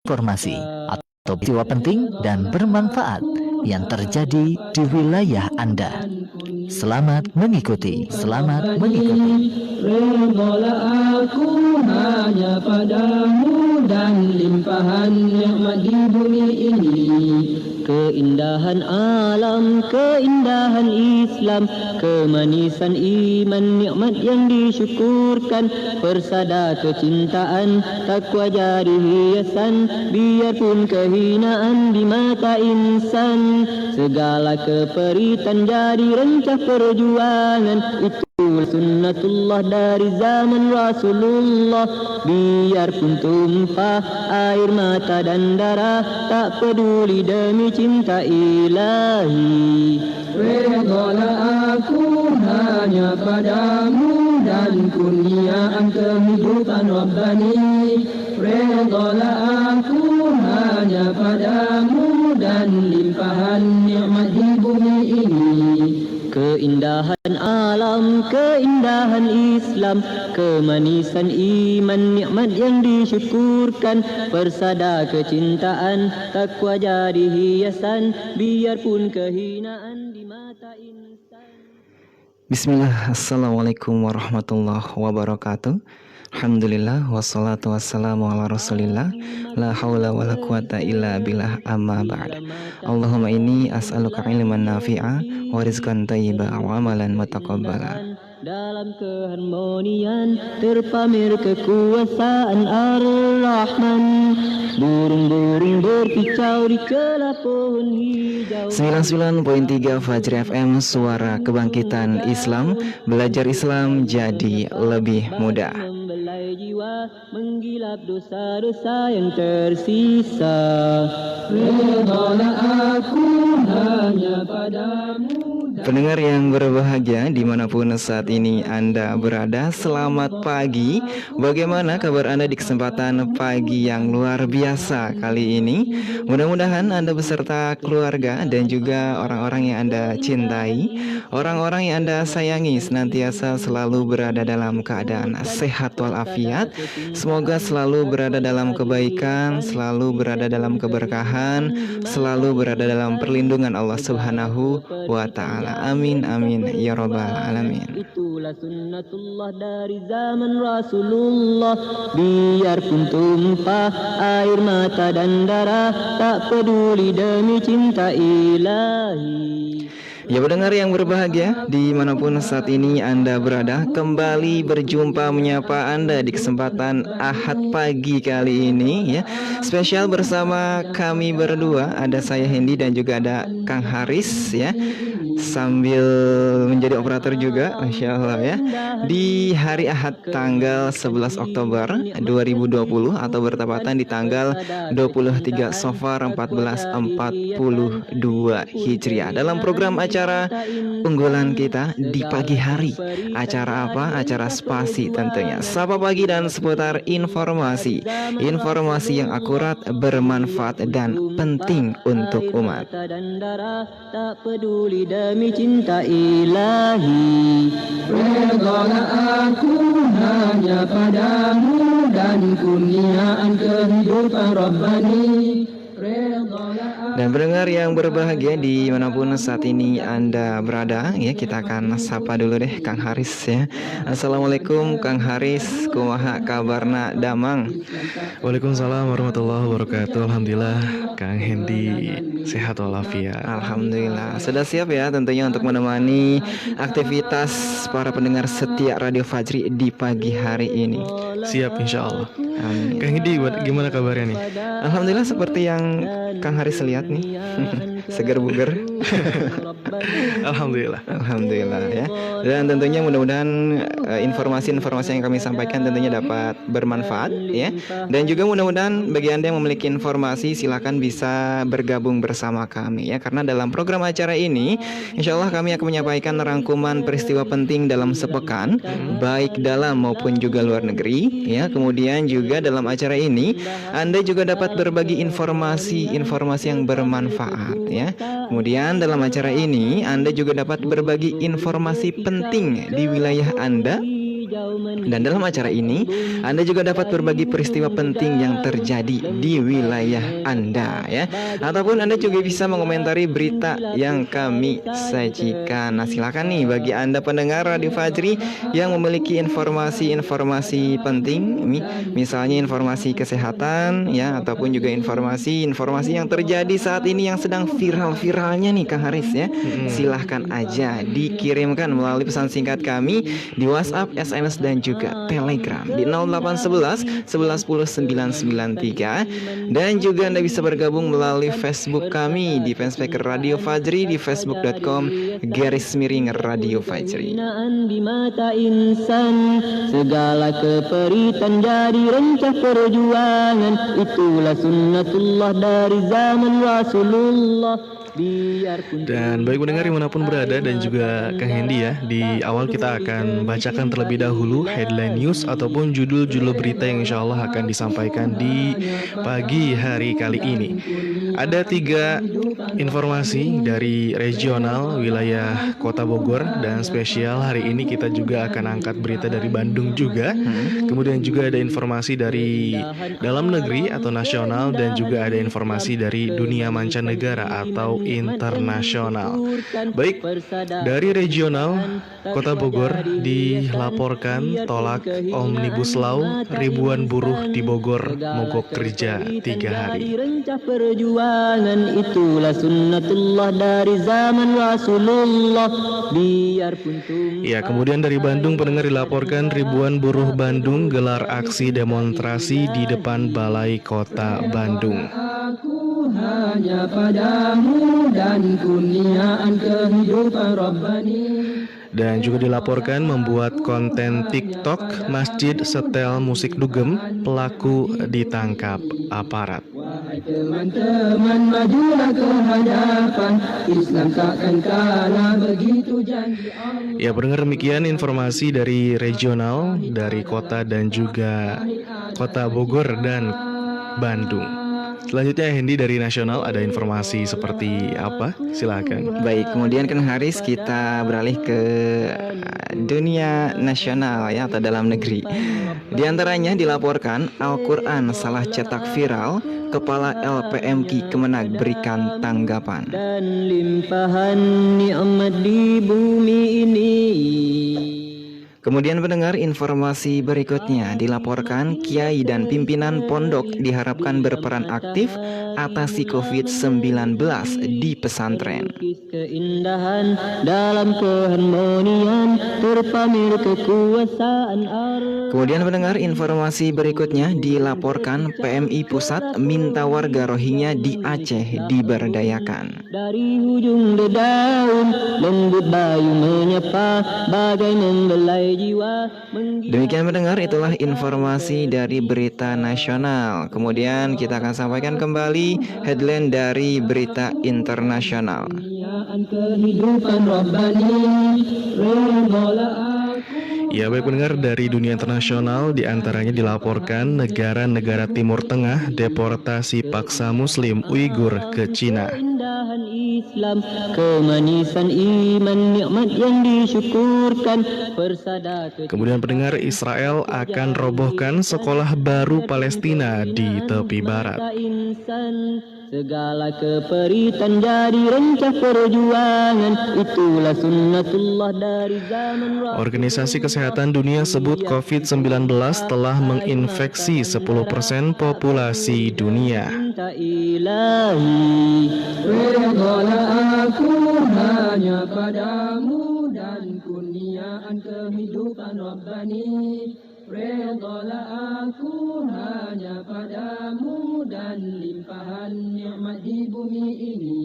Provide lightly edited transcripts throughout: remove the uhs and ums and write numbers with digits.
informasi atau peristiwa penting dan bermanfaat yang terjadi di wilayah Anda. Selamat mengikuti, selamat mengikuti. Redolah aku hanya padamu dan limpahan nikmat di bumi ini. Keindahan alam, keindahan Islam, kemanisan iman, nikmat yang disyukurkan, persada kecintaan, takwa jadi hiasan, biarpun kehinaan di mata insan, segala keperitan jadi rencah perjuangan. Itu sunnatullah dari zaman Rasulullah, biarpun tumpah air mata dan darah, tak peduli demi cinta ilahi. Redolah aku hanya padamu dan kurniaan kehidupan Rabbani. Redolah aku hanya padamu dan limpahan nikmat di bumi ini. Keindahan alam, keindahan Islam, kemanisan iman, nikmat yang disyukurkan, persada kecintaan, takwa jadi hiasan, biarpun kehinaan di mata insan. Bismillah, assalamualaikum warahmatullahi wabarakatuh. Alhamdulillah, wassalatu wassalamu ala rasulillah, la hawla wa la quwata illa billah, amma ba'da. Allahumma inni as'aluka ilman nafi'a wa rizqan thayyiba wa amalan mutaqabbala. Dalam keharmonian terpamer kekuasaan Ar-Rahman, burung-burung berkicau di celah pohon hijau. 99.3 Fajri FM, suara kebangkitan Islam, belajar Islam jadi lebih mudah. Membelai jiwa, menggilap dosa-dosa yang tersisa. Redolah aku hanya padamu. Pendengar yang berbahagia dimanapun saat ini Anda berada, selamat pagi. Bagaimana kabar Anda di kesempatan pagi yang luar biasa kali ini? Mudah-mudahan Anda beserta keluarga dan juga orang-orang yang Anda cintai, orang-orang yang Anda sayangi, senantiasa selalu berada dalam keadaan sehat walafiat. Semoga selalu berada dalam kebaikan, selalu berada dalam keberkahan, selalu berada dalam perlindungan Allah Subhanahu wa Ta'ala. Amin amin ya rabbal alamin. Itulah sunnatullah dari zaman Rasulullah, biarpun tumpah air mata dan darah, tak peduli demi cinta ilahi. Ya, pendengar yang berbahagia dimanapun saat ini Anda berada, kembali berjumpa menyapa Anda di kesempatan Ahad pagi kali ini ya. Spesial bersama kami berdua, ada saya Hendy dan juga ada Kang Haris ya, sambil menjadi operator juga, Masya Allah ya. Di hari Ahad tanggal 11 Oktober 2020 atau bertepatan di tanggal 23 Safar 1442 Hijriah, dalam program acara unggulan kita di pagi hari. Acara apa? Acara Spasi tentunya. Sapa pagi dan seputar informasi yang akurat, bermanfaat dan penting untuk umat. Tak peduli demi cinta ilahi. Redolah aku hanya padamu dan kurniaan kehidupan Rabbani. Dan pendengar yang berbahagia dimanapun saat ini Anda berada ya, kita akan sapa dulu deh Kang Haris ya. Assalamualaikum Kang Haris, kumaha kabarna damang? Waalaikumsalam warahmatullahi wabarakatuh. Alhamdulillah Kang Hendy sehat walafiat. Alhamdulillah. Sudah siap ya tentunya untuk menemani aktivitas para pendengar setia Radio Fajri di pagi hari ini. Siap insya Allah. Amin. Kang Hendy gimana kabarnya nih? Alhamdulillah seperti yang Kang Haris lihat nih, seger buger. Alhamdulillah. Alhamdulillah ya. Dan tentunya mudah-mudahan informasi-informasi yang kami sampaikan tentunya dapat bermanfaat ya. Dan juga mudah-mudahan bagi Anda yang memiliki informasi silakan bisa bergabung bersama kami ya. Karena dalam program acara ini insya Allah kami akan menyampaikan rangkuman peristiwa penting dalam sepekan, baik dalam maupun juga luar negeri ya. Kemudian juga dalam acara ini Anda juga dapat berbagi informasi yang bermanfaat ya. Kemudian dalam acara ini Anda juga dapat berbagi informasi penting di wilayah Anda Dan dalam acara ini, Anda juga dapat berbagi peristiwa penting yang terjadi di wilayah Anda ya. Ataupun Anda juga bisa mengomentari berita yang kami sajikan. Nah, silakan nih bagi Anda pendengar Radio Fajri yang memiliki informasi-informasi penting, misalnya informasi kesehatan ya, ataupun juga informasi yang terjadi saat ini yang sedang viral-viralnya nih Kang Haris ya. Silahkan aja dikirimkan melalui pesan singkat kami di WhatsApp, SMS dan juga Telegram di 0811 1110 993. Dan juga Anda bisa bergabung melalui Facebook kami di fanspage Radio Fajri di facebook.com/Radio Fajri. Di mata insan segala keperitan jadi rencah perjuangan, itulah sunnatullah dari zaman Rasulullah. Dan baik pendengar dimanapun berada dan juga Kang Hendy ya, di awal kita akan bacakan terlebih dahulu headline news ataupun judul-judul berita yang insya Allah akan disampaikan di pagi hari kali ini. Ada 3 informasi dari regional wilayah Kota Bogor, dan spesial hari ini kita juga akan angkat berita dari Bandung juga. Kemudian juga ada informasi dari dalam negeri atau nasional, dan juga ada informasi dari dunia mancanegara atau internasional. Baik, dari regional Kota Bogor dilaporkan tolak Omnibus Law, ribuan buruh di Bogor mogok kerja 3 hari. Perjuangan itulah sunnatullah dari zaman Rasulullah. Ya, kemudian dari Bandung pendengar dilaporkan ribuan buruh Bandung gelar aksi demonstrasi di depan Balai Kota Bandung. Hanya padamu dan kurniaan kehidupan Rabbani. Dan juga dilaporkan membuat konten TikTok masjid setel musik dugem, pelaku ditangkap aparat. Wahai teman-teman, majulah ke hadapan, Islam takkan kalah begitu janji Allah. Ya, pendengar, demikian informasi dari regional, dari kota dan juga Kota Bogor dan Bandung. Selanjutnya Hendy dari nasional ada informasi seperti apa? Silakan. Baik, kemudian kan Haris kita beralih ke dunia nasional ya, atau dalam negeri. Di antaranya dilaporkan Al-Quran salah cetak viral, Kepala LPMK Kemenag berikan tanggapan. Dan limpahan nikmat di bumi ini. Kemudian pendengar informasi berikutnya dilaporkan Kiai dan pimpinan pondok diharapkan berperan aktif atasi COVID-19 di pesantren. Keindahan dalam keharmonian terpamer kekuasaan Allah. Kemudian pendengar informasi berikutnya dilaporkan PMI Pusat minta warga Rohingya di Aceh diberdayakan. Dari ujung dedaun lembut bayu menyapa bagai membelai jiwa. Demikian mendengar, itulah informasi dari berita nasional. Kemudian kita akan sampaikan kembali headline dari berita internasional. Kehidupan Rabbani, Ya, baik pendengar, dari dunia internasional diantaranya dilaporkan negara-negara Timur Tengah deportasi paksa Muslim Uighur ke Cina. Keindahan Islam, kemanisan iman, nikmat yang disyukurkan, persada. Kemudian pendengar, Israel akan robohkan sekolah baru Palestina di tepi barat. Segala keperitan jadi rencah perjuangan, itulah sunnatullah dari zaman Rasul. Organisasi Kesehatan Dunia sebut COVID-19 telah menginfeksi 10% populasi dunia. Ilahi, redalah aku hanya padamu dan kurniaan kehidupan Rabbani. Redalah aku hanya padamu dan limpahan nikmat di bumi ini.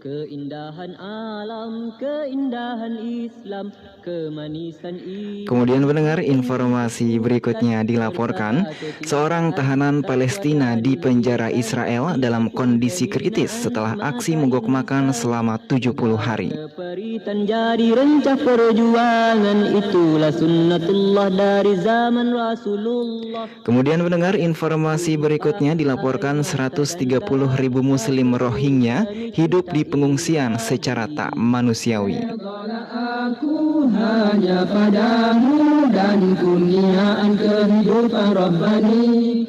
Keindahan alam, keindahan Islam, kemanisan iman. Kemudian mendengar informasi berikutnya dilaporkan seorang tahanan Palestina di penjara Israel dalam kondisi kritis setelah aksi mogok makan selama 70 hari. Keperitan jadi rencah perjuangan, itulah sunnatullah dari zaman Rasulullah. Kemudian mendengar informasi berikutnya dilaporkan 130.000 Muslim Rohingya hidup di pengungsian secara tak manusiawi. aku hanya padamu dan kurniaan kehidupan Rabbani.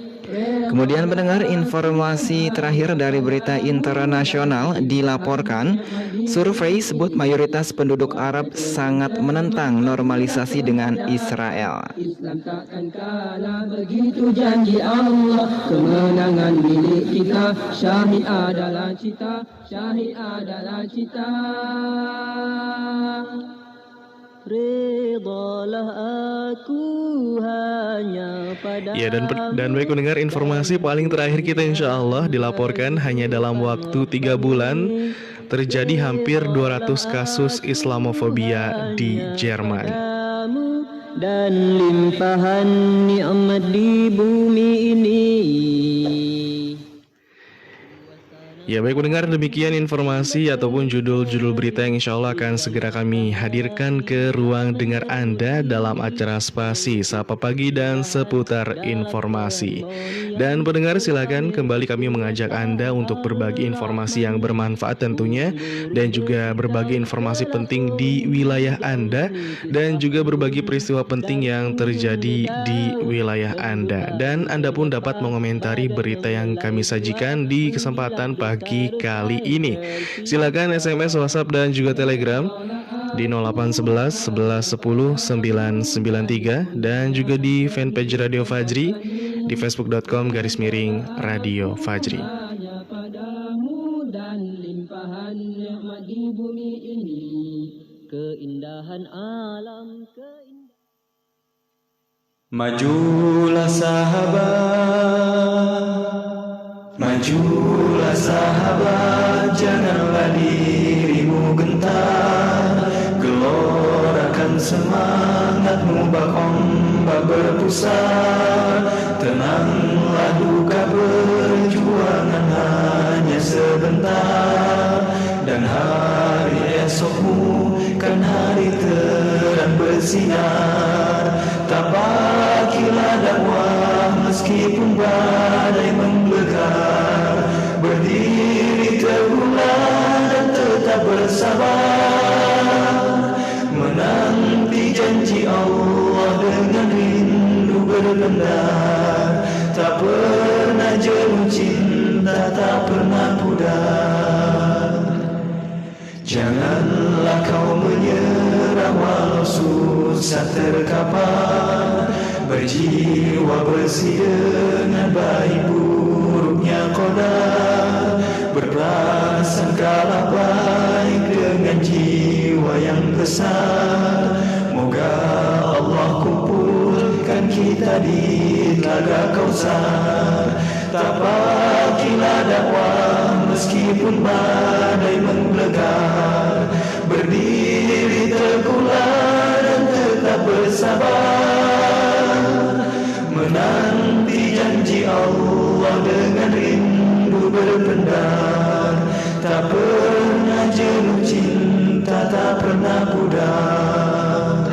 Kemudian pendengar, informasi terakhir dari berita internasional dilaporkan, survei sebut mayoritas penduduk Arab sangat menentang normalisasi dengan Israel. Islam takkan kalah, begitu janji Allah. Kemenangan milik kita, syahid adalah cita, syahid adalah cita. Redalah aku hanya pada. Ya, dan baik mendengar informasi paling terakhir kita insya Allah dilaporkan hanya dalam waktu 3 bulan terjadi hampir 200 kasus Islamofobia di Jerman. Dan limpahan nikmat di bumi ini. Ya, baik mendengar, demikian informasi ataupun judul-judul berita yang insya Allah akan segera kami hadirkan ke ruang dengar Anda dalam acara Spasi Sapa Pagi dan seputar informasi. Dan pendengar, silakan kembali kami mengajak Anda untuk berbagi informasi yang bermanfaat tentunya, dan juga berbagi informasi penting di wilayah Anda, dan juga berbagi peristiwa penting yang terjadi di wilayah Anda. Dan Anda pun dapat mengomentari berita yang kami sajikan di kesempatan pagi kali ini. Silakan SMS, WhatsApp dan juga Telegram di 0811 11 10 993 dan juga di fanpage Radio Fajri di facebook.com/Radio Fajri. Padamu dan limpahan nikmat di bumi ini, keindahan alam, Majulah sahabat, majulah sahabat, janganlah dirimu gentar. Gelorakan semangatmu bak ombak berpusat. Tenanglah duka perjuangan hanya sebentar. Dan hari esokmu kan hari terang bersinar. Tapakilah dakwah meskipun badai menggelegar. Berdiri teguhlah dan tetap bersabar. Menanti janji Allah dengan rindu berpendar. Tak pernah jemu cinta, tak pernah pudar. Janganlah kau menyerah walau susah terkapar. Berjiwa bersih dengan baik buruknya qadar. Berprasangkalah baik dengan jiwa yang besar. Moga Allah kumpulkan kita di telaga Kausar. Tapakilah dakwah meskipun badai menggelegar. Berdiri teguhlah dan tetap bersabar. Menanti janji Allah dengan rindu berpendar. Tak pernah jenuh cinta, tak pernah pudar.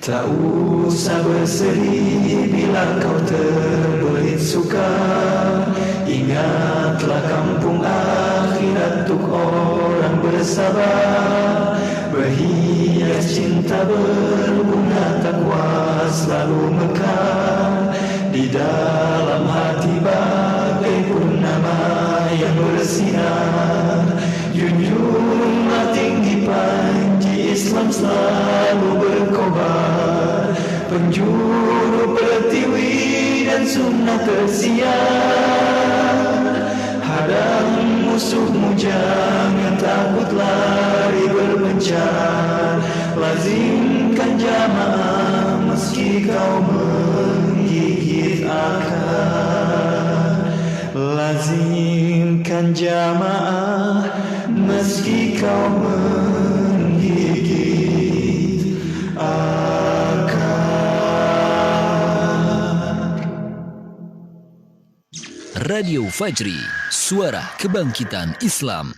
Tak usah bersedih bila kau terbelit suka. Ingatlah kampung akhirat untuk orang bersabar. Berhias cinta berbunga takwa selalu mekar. Di dalam hati bagai purnama yang bersinar. Junjunglah tinggi panji Islam selalu berkobar. Penjuru pertiwi dan sunnah tersiar. Hadang musuhmu jangan takut lari berpencar. Lazimkan jamaah meski kau menggigit akar. Lazimkan jamaah meski kau menggigit akar. Radio Fajri, suara kebangkitan Islam.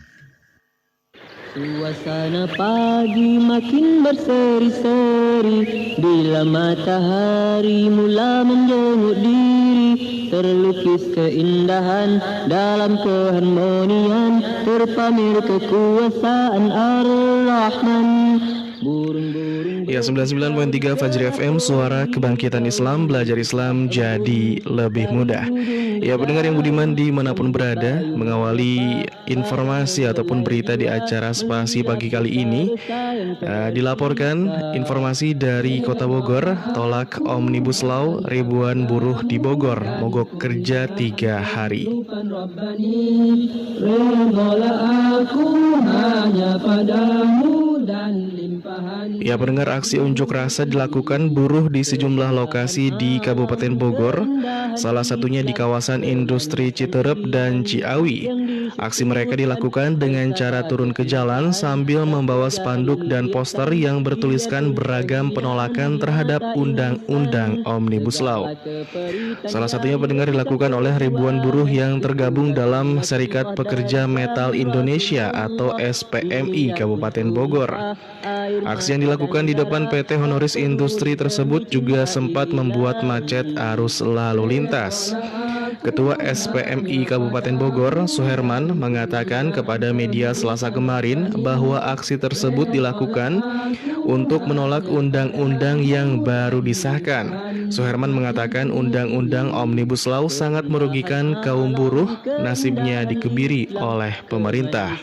Suasana pagi makin berseri-seri, bila matahari mula menjenguk diri. Terlukis keindahan dalam keharmonian, terpamer kekuasaan Ar-Rahman. Ya, 99.3 Fajri FM, Suara Kebangkitan Islam, belajar Islam jadi lebih mudah. Ya, pendengar yang budiman dimanapun berada, mengawali informasi ataupun berita di acara Spasi pagi kali ini, dilaporkan informasi dari Kota Bogor, tolak Omnibus Law, ribuan buruh di Bogor mogok kerja 3 hari. Ya, pendengar, aksi unjuk rasa dilakukan buruh di sejumlah lokasi di Kabupaten Bogor, salah satunya di kawasan industri Citerep dan Ciawi. Aksi mereka dilakukan dengan cara turun ke jalan sambil membawa spanduk dan poster yang bertuliskan beragam penolakan terhadap Undang-Undang Omnibus Law. Salah satunya, pendengar, dilakukan oleh ribuan buruh yang tergabung dalam Serikat Pekerja Metal Indonesia atau SPMI Kabupaten Bogor. Aksi yang dilakukan di depan PT Honoris Industri tersebut juga sempat membuat macet arus lalu lintas. Ketua SPMI Kabupaten Bogor, Suherman, mengatakan kepada media Selasa kemarin bahwa aksi tersebut dilakukan untuk menolak undang-undang yang baru disahkan. Suherman mengatakan Undang-Undang Omnibus Law sangat merugikan kaum buruh, nasibnya dikebiri oleh pemerintah.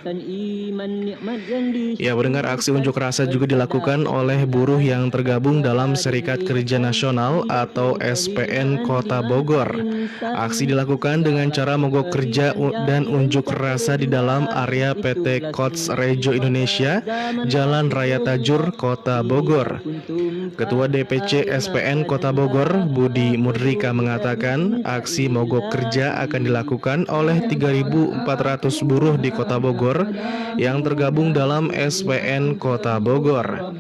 Ya, mendengar, aksi unjuk rasa juga dilakukan oleh buruh yang tergabung dalam Serikat Kerja Nasional atau SPN Kota Bogor. Aksi dilakukan dengan cara mogok kerja dan unjuk rasa di dalam area PT Kots Rejo Indonesia, Jalan Raya Tajur, Kota Bogor. Ketua DPC SPN Kota Bogor, Budi Mudrika, mengatakan aksi mogok kerja akan dilakukan oleh 3.400 buruh di Kota Bogor yang tergabung dalam SPN Kota Bogor.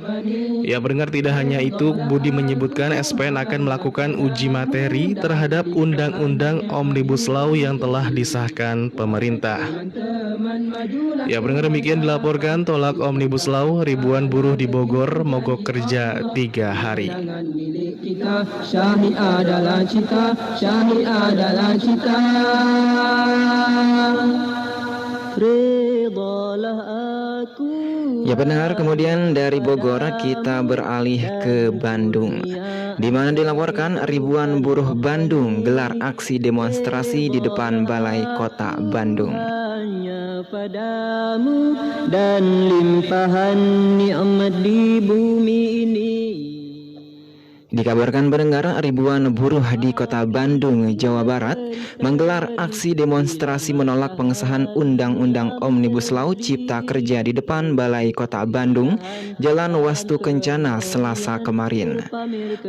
Ya, pendengar, tidak hanya itu, Budi menyebutkan SPN akan melakukan uji materi terhadap Undang-Undang Omnibus Law yang telah disahkan pemerintah. Ya, pendengar, demikian dilaporkan tolak Omnibus Law, ribuan buruh di Bogor mogok kerja 3 hari. Syariah adalah cita, syariah adalah cita. Ridalah aku. Ya, benar. Kemudian dari Bogor kita beralih ke Bandung, di mana dilaporkan ribuan buruh Bandung gelar aksi demonstrasi di depan Balai Kota Bandung. Padamu dan limpahan nikmat di bumi ini. Dikabarkan, pendengar, ribuan buruh di Kota Bandung, Jawa Barat menggelar aksi demonstrasi menolak pengesahan Undang-Undang Omnibus Law Cipta Kerja di depan Balai Kota Bandung, Jalan Wastu Kencana, Selasa kemarin.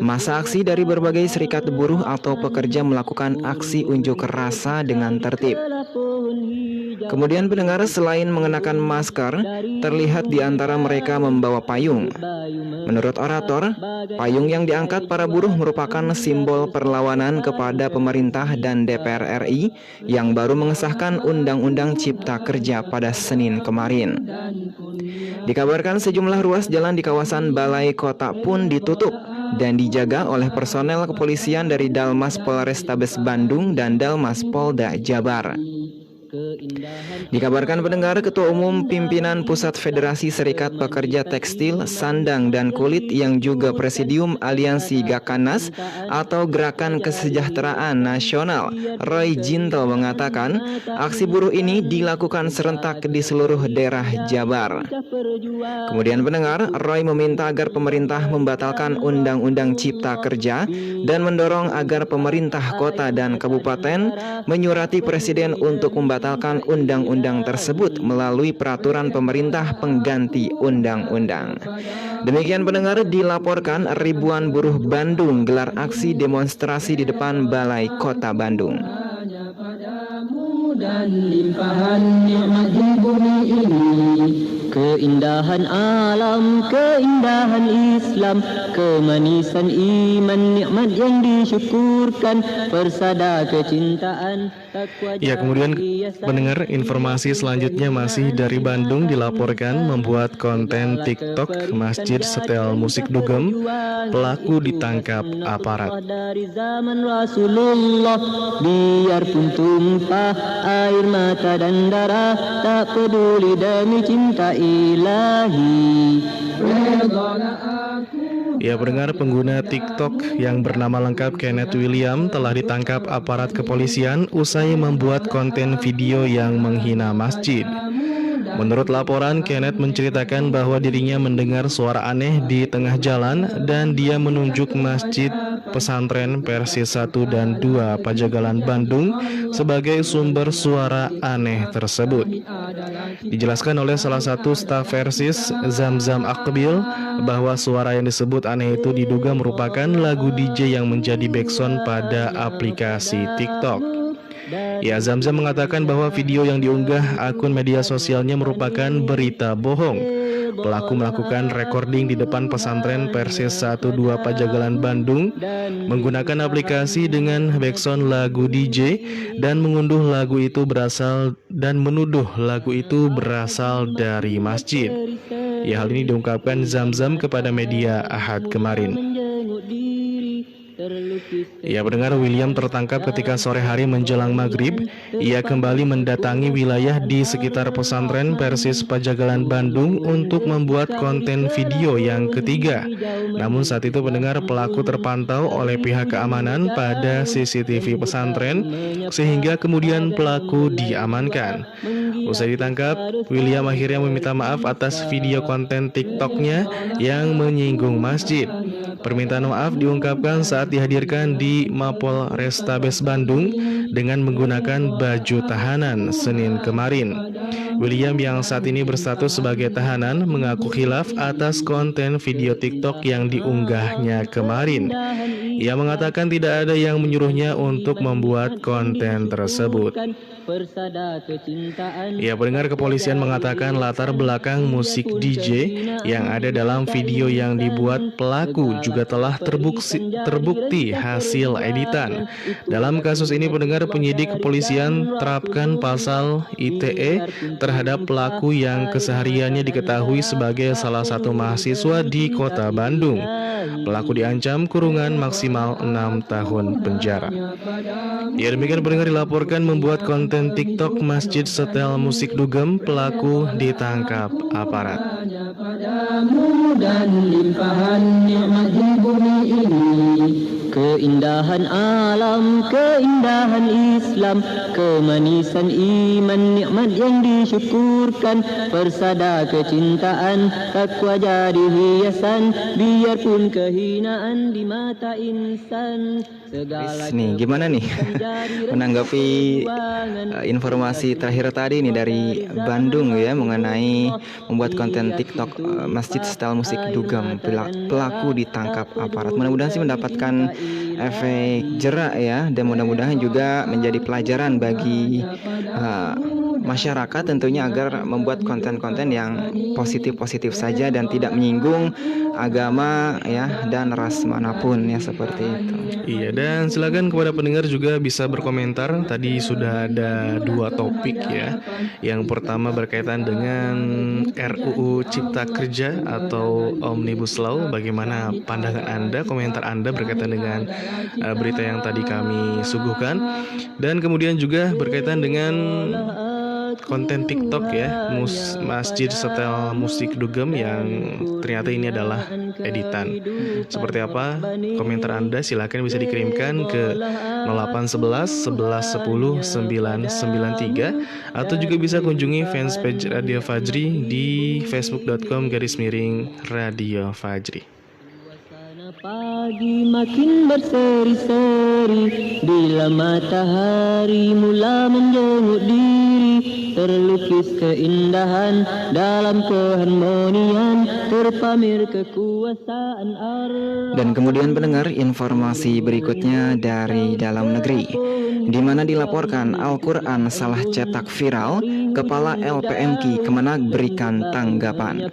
Masa aksi dari berbagai serikat buruh atau pekerja melakukan aksi unjuk rasa dengan tertib. Kemudian, pendengar, selain mengenakan masker, terlihat di antara mereka membawa payung. Menurut orator, payung yang diangkat para buruh merupakan simbol perlawanan kepada pemerintah dan DPR RI yang baru mengesahkan Undang-Undang Cipta Kerja pada Senin kemarin. Dikabarkan sejumlah ruas jalan di kawasan Balai Kota pun ditutup dan dijaga oleh personel kepolisian dari Dalmas Polrestabes Bandung dan Dalmas Polda Jabar. Dikabarkan, pendengar, Ketua Umum Pimpinan Pusat Federasi Serikat Pekerja Tekstil, Sandang dan Kulit yang juga Presidium Aliansi Gakanas atau Gerakan Kesejahteraan Nasional, Roy Jintel, mengatakan aksi buruh ini dilakukan serentak di seluruh daerah Jabar. Kemudian, pendengar, Roy meminta agar pemerintah membatalkan Undang-Undang Cipta Kerja dan mendorong agar pemerintah kota dan kabupaten menyurati Presiden untuk membatalkan undang-undang tersebut melalui peraturan pemerintah pengganti undang-undang. Demikian, pendengar, dilaporkan ribuan buruh Bandung gelar aksi demonstrasi di depan Balai Kota Bandung. Dan limpahan nikmat di bumi ini, keindahan alam, keindahan Islam, kemanisan iman, nikmat yang disyukurkan, persada kecintaan, takwa. Ya, kemudian pendengar, informasi selanjutnya masih dari Bandung dilaporkan membuat konten TikTok masjid setel musik dugem, pelaku ditangkap aparat. Dari zaman Rasulullah, biarpun tumpah air mata dan darah, tak peduli demi cinta ilahi. Redalah aku. Ya, pendengar, pengguna TikTok yang bernama lengkap Kenneth William telah ditangkap aparat kepolisian usai membuat konten video yang menghina masjid. Menurut laporan, Kenneth menceritakan bahwa dirinya mendengar suara aneh di tengah jalan dan dia menunjuk masjid pesantren Persis 1 dan 2 Pajagalan Bandung sebagai sumber suara aneh tersebut. Dijelaskan oleh salah satu staf Persis, Zamzam Akbil, bahwa suara yang disebut aneh itu diduga merupakan lagu DJ yang menjadi backsound pada aplikasi TikTok. Ya, Zamzam mengatakan bahwa video yang diunggah akun media sosialnya merupakan berita bohong. Pelaku melakukan recording di depan pesantren Persis 1 2 Pajagalan Bandung menggunakan aplikasi dengan backsound lagu DJ dan menuduh lagu itu berasal dari masjid. Ya, hal ini diungkapkan Zamzam kepada media Ahad kemarin. Ya, pendengar, William tertangkap ketika sore hari menjelang maghrib. Ia kembali mendatangi wilayah di sekitar pesantren Persis Pajagalan Bandung untuk membuat konten video yang ketiga. Namun saat itu, pendengar, pelaku terpantau oleh pihak keamanan pada CCTV pesantren sehingga kemudian pelaku diamankan. Usai ditangkap, William akhirnya meminta maaf atas video konten TikTok-nya yang menyinggung masjid. Permintaan maaf diungkapkan saat dihadirkan di Mapol Restabes Bandung dengan menggunakan baju tahanan Senin kemarin. William yang saat ini berstatus sebagai tahanan mengaku khilaf atas konten video TikTok yang diunggahnya kemarin. Ia mengatakan tidak ada yang menyuruhnya untuk membuat konten tersebut. Ya, pendengar, kepolisian mengatakan latar belakang musik DJ yang ada dalam video yang dibuat pelaku juga telah terbukti hasil editan. Dalam kasus ini, pendengar, penyidik kepolisian terapkan pasal ITE terhadap pelaku yang kesehariannya diketahui sebagai salah satu mahasiswa di Kota Bandung. Pelaku diancam kurungan maksimal 6 tahun penjara. Ya, demikian pendengar, dilaporkan membuat konten TikTok masjid setel musik dugem, pelaku ditangkap aparat. Dan limpahan nikmat di bumi ini, keindahan alam, keindahan Islam, kemanisan iman, nikmat yang disyukurkan, persada kecintaan, takwa jadi hiasan, biarpun kehinaan di mata insan. Nih, gimana nih menanggapi informasi terakhir tadi nih dari Bandung ya mengenai membuat konten TikTok masjid setel musik dugem, pelaku ditangkap aparat. Mudah-mudahan sih mendapatkan efek jerak ya, dan mudah-mudahan juga menjadi pelajaran bagi masyarakat tentunya agar membuat konten-konten yang positif-positif saja dan tidak menyinggung agama ya dan ras manapun ya, seperti itu. Iya, dan silakan kepada pendengar juga bisa berkomentar. Tadi sudah ada 2 topik ya. Yang pertama berkaitan dengan RUU Cipta Kerja atau Omnibus Law. Bagaimana pandangan Anda, komentar Anda berkaitan dengan berita yang tadi kami suguhkan. Dan kemudian juga berkaitan dengan konten TikTok ya, masjid setel musik dugem yang ternyata ini adalah editan. Seperti apa komentar Anda? Silakan bisa dikirimkan ke 0811 11 10 993 atau juga bisa kunjungi fanspage Radio Fajri di facebook.com/Radio Fajri. Pagi makin berseri-seri, bila matahari mula menjenguk diri, terlukis keindahan dalam keharmonian, terpamer kekuasaan Allah. Dan kemudian pendengar, informasi berikutnya dari dalam negeri, di mana dilaporkan Al-Quran salah cetak viral, Kepala LPMK Kemenag berikan tanggapan.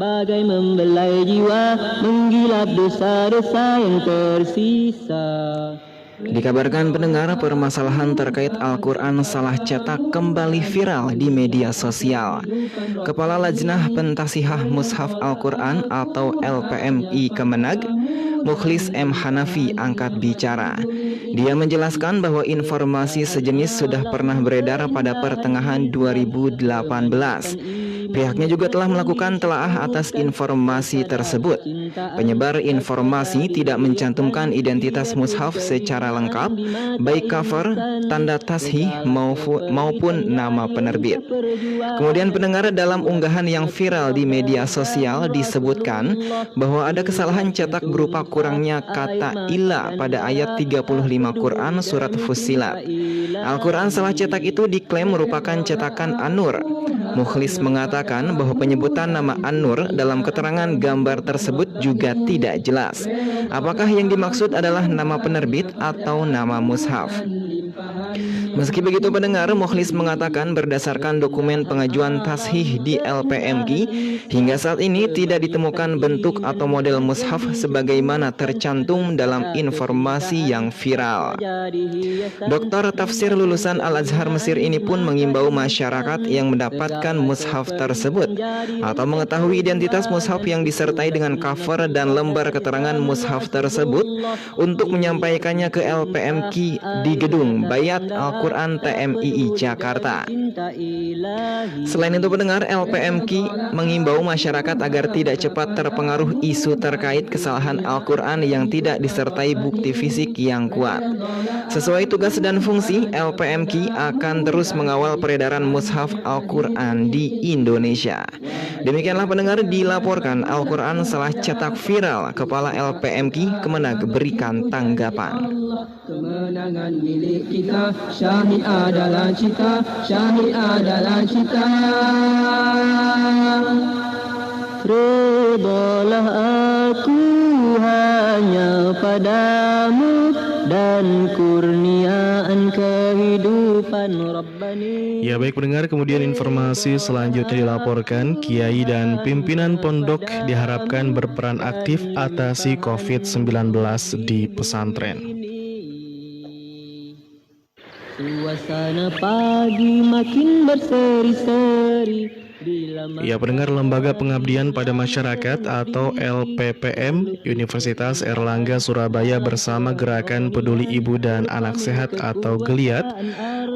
Bagai membelai jiwa, menggilap dosa-dosa yang tersisa. Dikabarkan pendengar, permasalahan terkait Al-Quran salah cetak kembali viral di media sosial. Kepala Lajnah Pentasihah Mushaf Al-Quran atau LPMI Kemenag, Mukhlis M. Hanafi, angkat bicara. Dia menjelaskan bahwa informasi sejenis sudah pernah beredar pada pertengahan 2018. Pihaknya juga telah melakukan telaah atas informasi tersebut. Penyebar informasi tidak mencantumkan identitas mushaf secara lengkap, baik cover, tanda tashih maupun nama penerbit. Kemudian pendengar, dalam unggahan yang viral di media sosial disebutkan bahwa ada kesalahan cetak berupa kurangnya kata ila pada ayat 35 Quran surat Fussilat. Al-Quran salah cetak itu diklaim merupakan cetakan An-Nur. Mukhlis mengatakan bahwa penyebutan nama An-Nur dalam keterangan gambar tersebut juga tidak jelas. Apakah yang dimaksud adalah nama penerbit atau nama mushaf? Meski begitu pendengar, Mukhlis mengatakan berdasarkan dokumen pengajuan tashih di LPMQ, hingga saat ini tidak ditemukan bentuk atau model mushaf sebagaimana tercantum dalam informasi yang viral. Doktor tafsir lulusan Al-Azhar Mesir ini pun mengimbau masyarakat yang mendapatkan mushaf tersebut atau mengetahui identitas mushaf yang disertai dengan cover dan lembar keterangan mushaf tersebut untuk menyampaikannya ke LPMQ di gedung Bayat Al-Quran TMII Jakarta. Selain itu pendengar, LPMQ mengimbau masyarakat agar tidak cepat terpengaruh isu terkait kesalahan Al-Quran yang tidak disertai bukti fisik yang kuat. Sesuai tugas dan fungsi, LPMQ akan terus mengawal peredaran mushaf Al-Quran di Indonesia. Demikianlah pendengar, dilaporkan Al-Quran salah cetak viral. Kepala LPMQ Kemenag berikan tanggapan. Kemenangan milik kita, syahid adalah cita, syahid adalah cita. Redalah aku hanya padamu dan kurniaan kehidupan Rabbani. Ya baik pendengar, kemudian informasi selanjutnya dilaporkan Kiai dan pimpinan pondok diharapkan berperan aktif atasi COVID-19 di pesantren. Suasana pagi makin berseri-seri. Ya pendengar, Lembaga Pengabdian pada Masyarakat atau LPPM Universitas Erlangga Surabaya bersama Gerakan Peduli Ibu dan Anak Sehat atau Geliat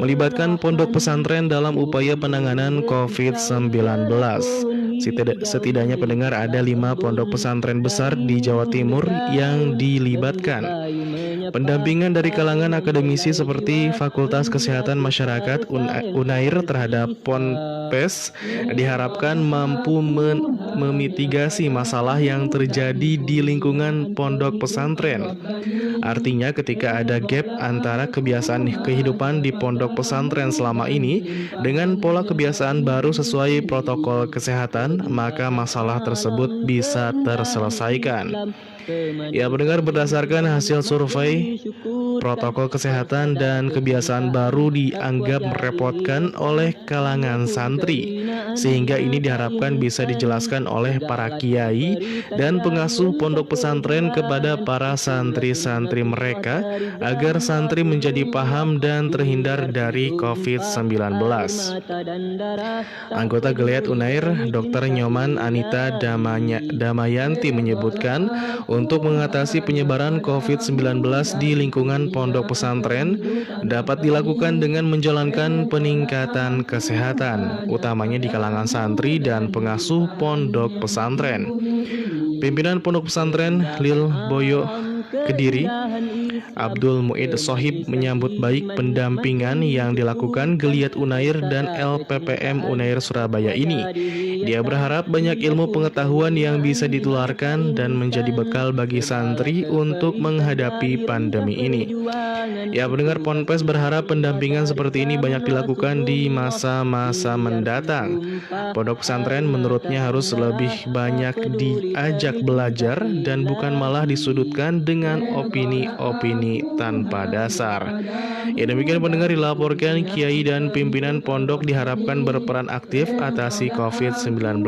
melibatkan pondok pesantren dalam upaya penanganan COVID-19. Setidaknya pendengar ada 5 pondok pesantren besar di Jawa Timur yang dilibatkan. Pendampingan dari kalangan akademisi seperti Fakultas Kesehatan Masyarakat Unair terhadap Ponpes diharapkan mampu memitigasi masalah yang terjadi di lingkungan pondok pesantren. Artinya ketika ada gap antara kebiasaan kehidupan di pondok pesantren selama ini dengan pola kebiasaan baru sesuai protokol kesehatan, maka masalah tersebut bisa terselesaikan. Ya pendengar, berdasarkan hasil survei, protokol kesehatan dan kebiasaan baru dianggap merepotkan oleh kalangan santri, sehingga ini diharapkan bisa dijelaskan oleh para kiai dan pengasuh pondok pesantren kepada para santri-santri mereka agar santri menjadi paham dan terhindar dari COVID-19. Anggota Geliat Unair, Dr. Nyoman Anita Damayanti menyebutkan untuk mengatasi penyebaran COVID-19 di lingkungan pondok pesantren dapat dilakukan dengan menjalankan peningkatan kesehatan, utamanya di kalangan santri dan pengasuh pondok pesantren. Pimpinan pondok pesantren Lil Boyo Kediri, Abdul Muid Sohib menyambut baik pendampingan yang dilakukan Geliat Unair dan LPPM Unair Surabaya ini. Dia berharap banyak ilmu pengetahuan yang bisa ditularkan dan menjadi bekal bagi santri untuk menghadapi pandemi ini. Ya pendengar, Ponpes berharap pendampingan seperti ini banyak dilakukan di masa-masa mendatang. Pondok pesantren menurutnya harus lebih banyak diajak belajar dan bukan malah disudutkan dengan opini-opini tanpa dasar. Ya demikian pendengar, dilaporkan Kiai dan pimpinan pondok diharapkan berperan aktif atasi COVID-19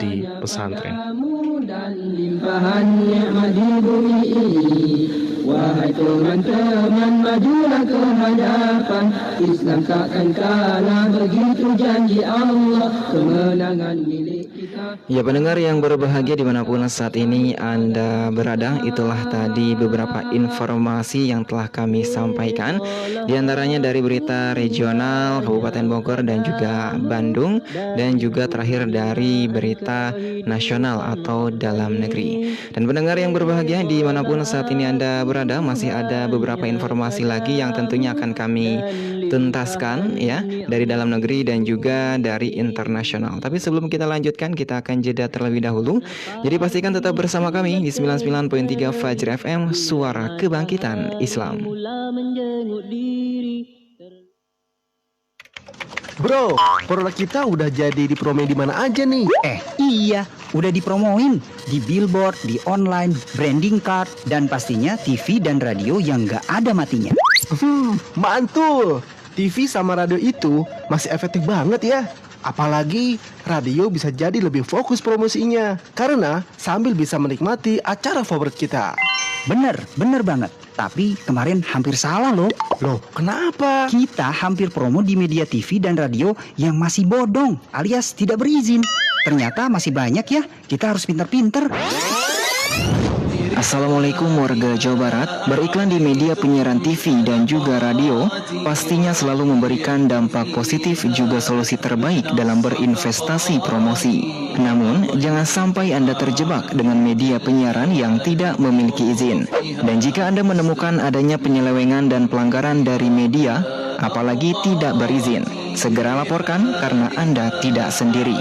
di pesantren. Dan limpahan nikmat di bumi ini, wahai teman-teman, majulah ke hadapan. Islam takkan kalah, begitu janji Allah. Kemenangan milik kita. Ya, pendengar yang berbahagia dimanapun saat ini Anda berada, itulah tadi beberapa informasi yang telah kami sampaikan, di antaranya dari berita regional Kabupaten Bogor dan juga Bandung, dan juga terakhir dari berita nasional atau dalam negeri. Dan pendengar yang berbahagia dimanapun saat ini Anda berada, masih ada beberapa informasi lagi yang tentunya akan kami tuntaskan ya, dari dalam negeri dan juga dari internasional. Tapi sebelum kita lanjutkan, kita akan jeda terlebih dahulu. Jadi pastikan tetap bersama kami di 99.3 Fajri FM, Suara Kebangkitan Islam. Bro, produk kita udah jadi dipromoin di mana aja nih? Iya, udah dipromoin di billboard, di online, branding card, dan pastinya TV dan radio yang nggak ada matinya. Mantul. TV sama radio itu masih efektif banget ya. Apalagi radio bisa jadi lebih fokus promosinya, karena sambil bisa menikmati acara favorit kita. Bener banget. Tapi kemarin hampir salah loh. Loh, kenapa? Kita hampir promo di media TV dan radio yang masih bodong alias tidak berizin. Ternyata masih banyak ya, kita harus pintar-pintar. Assalamualaikum warga Jawa Barat. Beriklan di media penyiaran TV dan juga radio pastinya selalu memberikan dampak positif juga solusi terbaik dalam berinvestasi promosi. Namun, jangan sampai Anda terjebak dengan media penyiaran yang tidak memiliki izin. Dan jika Anda menemukan adanya penyelewengan dan pelanggaran dari media, apalagi tidak berizin, segera laporkan karena Anda tidak sendiri.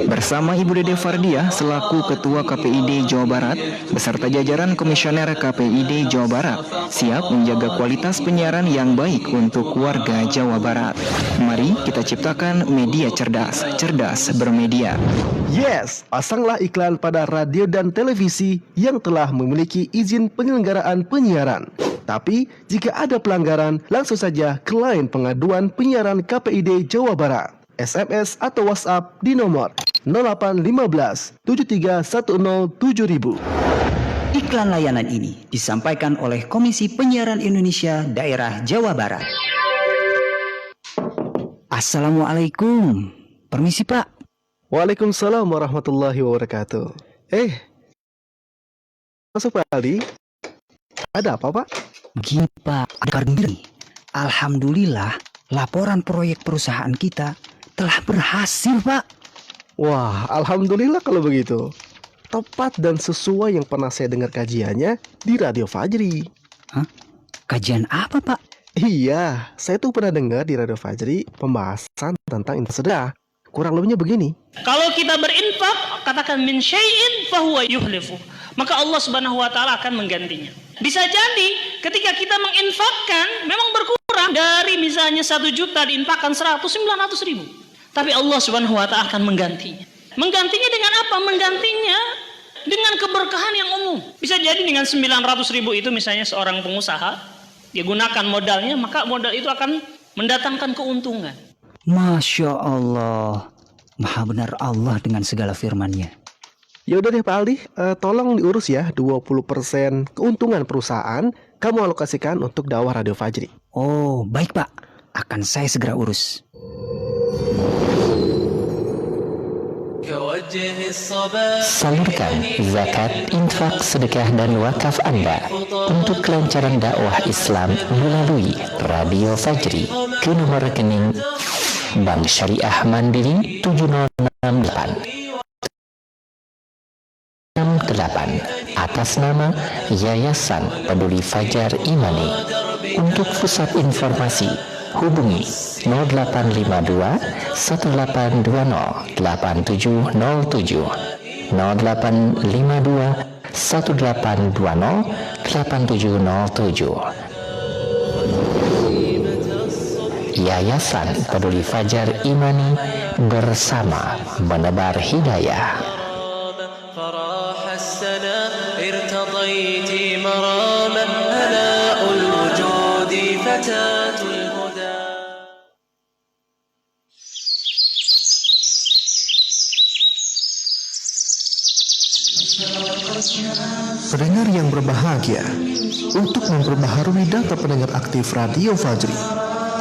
Bersama Ibu Dede Fardiah selaku Ketua KPID Jawa Barat beserta jajaran Komisioner KPID Jawa Barat siap menjaga kualitas penyiaran yang baik untuk warga Jawa Barat. Mari kita ciptakan media cerdas, cerdas bermedia. Yes, pasanglah iklan pada radio dan televisi yang telah memiliki izin penyelenggaraan penyiaran. Tapi, jika ada pelanggaran, langsung saja ke line pengaduan penyiaran KPID Jawa Barat. SMS atau WhatsApp di nomor 0815 7310 7000. Iklan layanan ini disampaikan oleh Komisi Penyiaran Indonesia Daerah Jawa Barat. Assalamualaikum. Permisi Pak. Waalaikumsalam warahmatullahi wabarakatuh. Masuk Pak Aldi. Ada apa Pak? Begini Pak, ada kabar gembira nih. Alhamdulillah, laporan proyek perusahaan kita telah berhasil Pak. Wah, alhamdulillah kalau begitu. Tepat dan sesuai yang pernah saya dengar kajiannya di Radio Fajri. Hah? Kajian apa Pak? Iya, saya tuh pernah dengar di Radio Fajri pembahasan tentang infak sedekah. Kurang lebihnya begini. Kalau kita berinfak, katakan min syai'in fahuwa yuhlifu, maka Allah Subhanahu wa taala akan menggantinya. Bisa jadi ketika kita menginfakkan memang berkurang dari misalnya 1 juta diinfakkan 900.000. Tapi Allah Subhanahu wa taala akan menggantinya. Menggantinya dengan apa? Menggantinya dengan keberkahan yang umum. Bisa jadi dengan 900.000 itu misalnya seorang pengusaha, dia gunakan modalnya, maka modal itu akan mendatangkan keuntungan. Masya Allah, maha benar Allah dengan segala firman-Nya. Ya udah deh Pak Aldi, tolong diurus ya 20% keuntungan perusahaan kamu alokasikan untuk dakwah Radio Fajri. Oh, baik Pak. Akan saya segera urus. Salurkan zakat, infak, sedekah, dan wakaf Anda untuk kelancaran dakwah Islam melalui Radio Fajri ke nomor rekening Bank Syariah Mandiri 7068 atas nama Yayasan Peduli Fajar Imani. Untuk pusat informasi hubungi 0852 1820 8707 0852 1820 8707. Yayasan Peduli Fajar Imani, bersama menebar hidayah. Pendengar yang berbahagia, untuk memperbaharui data pendengar aktif Radio Fajri,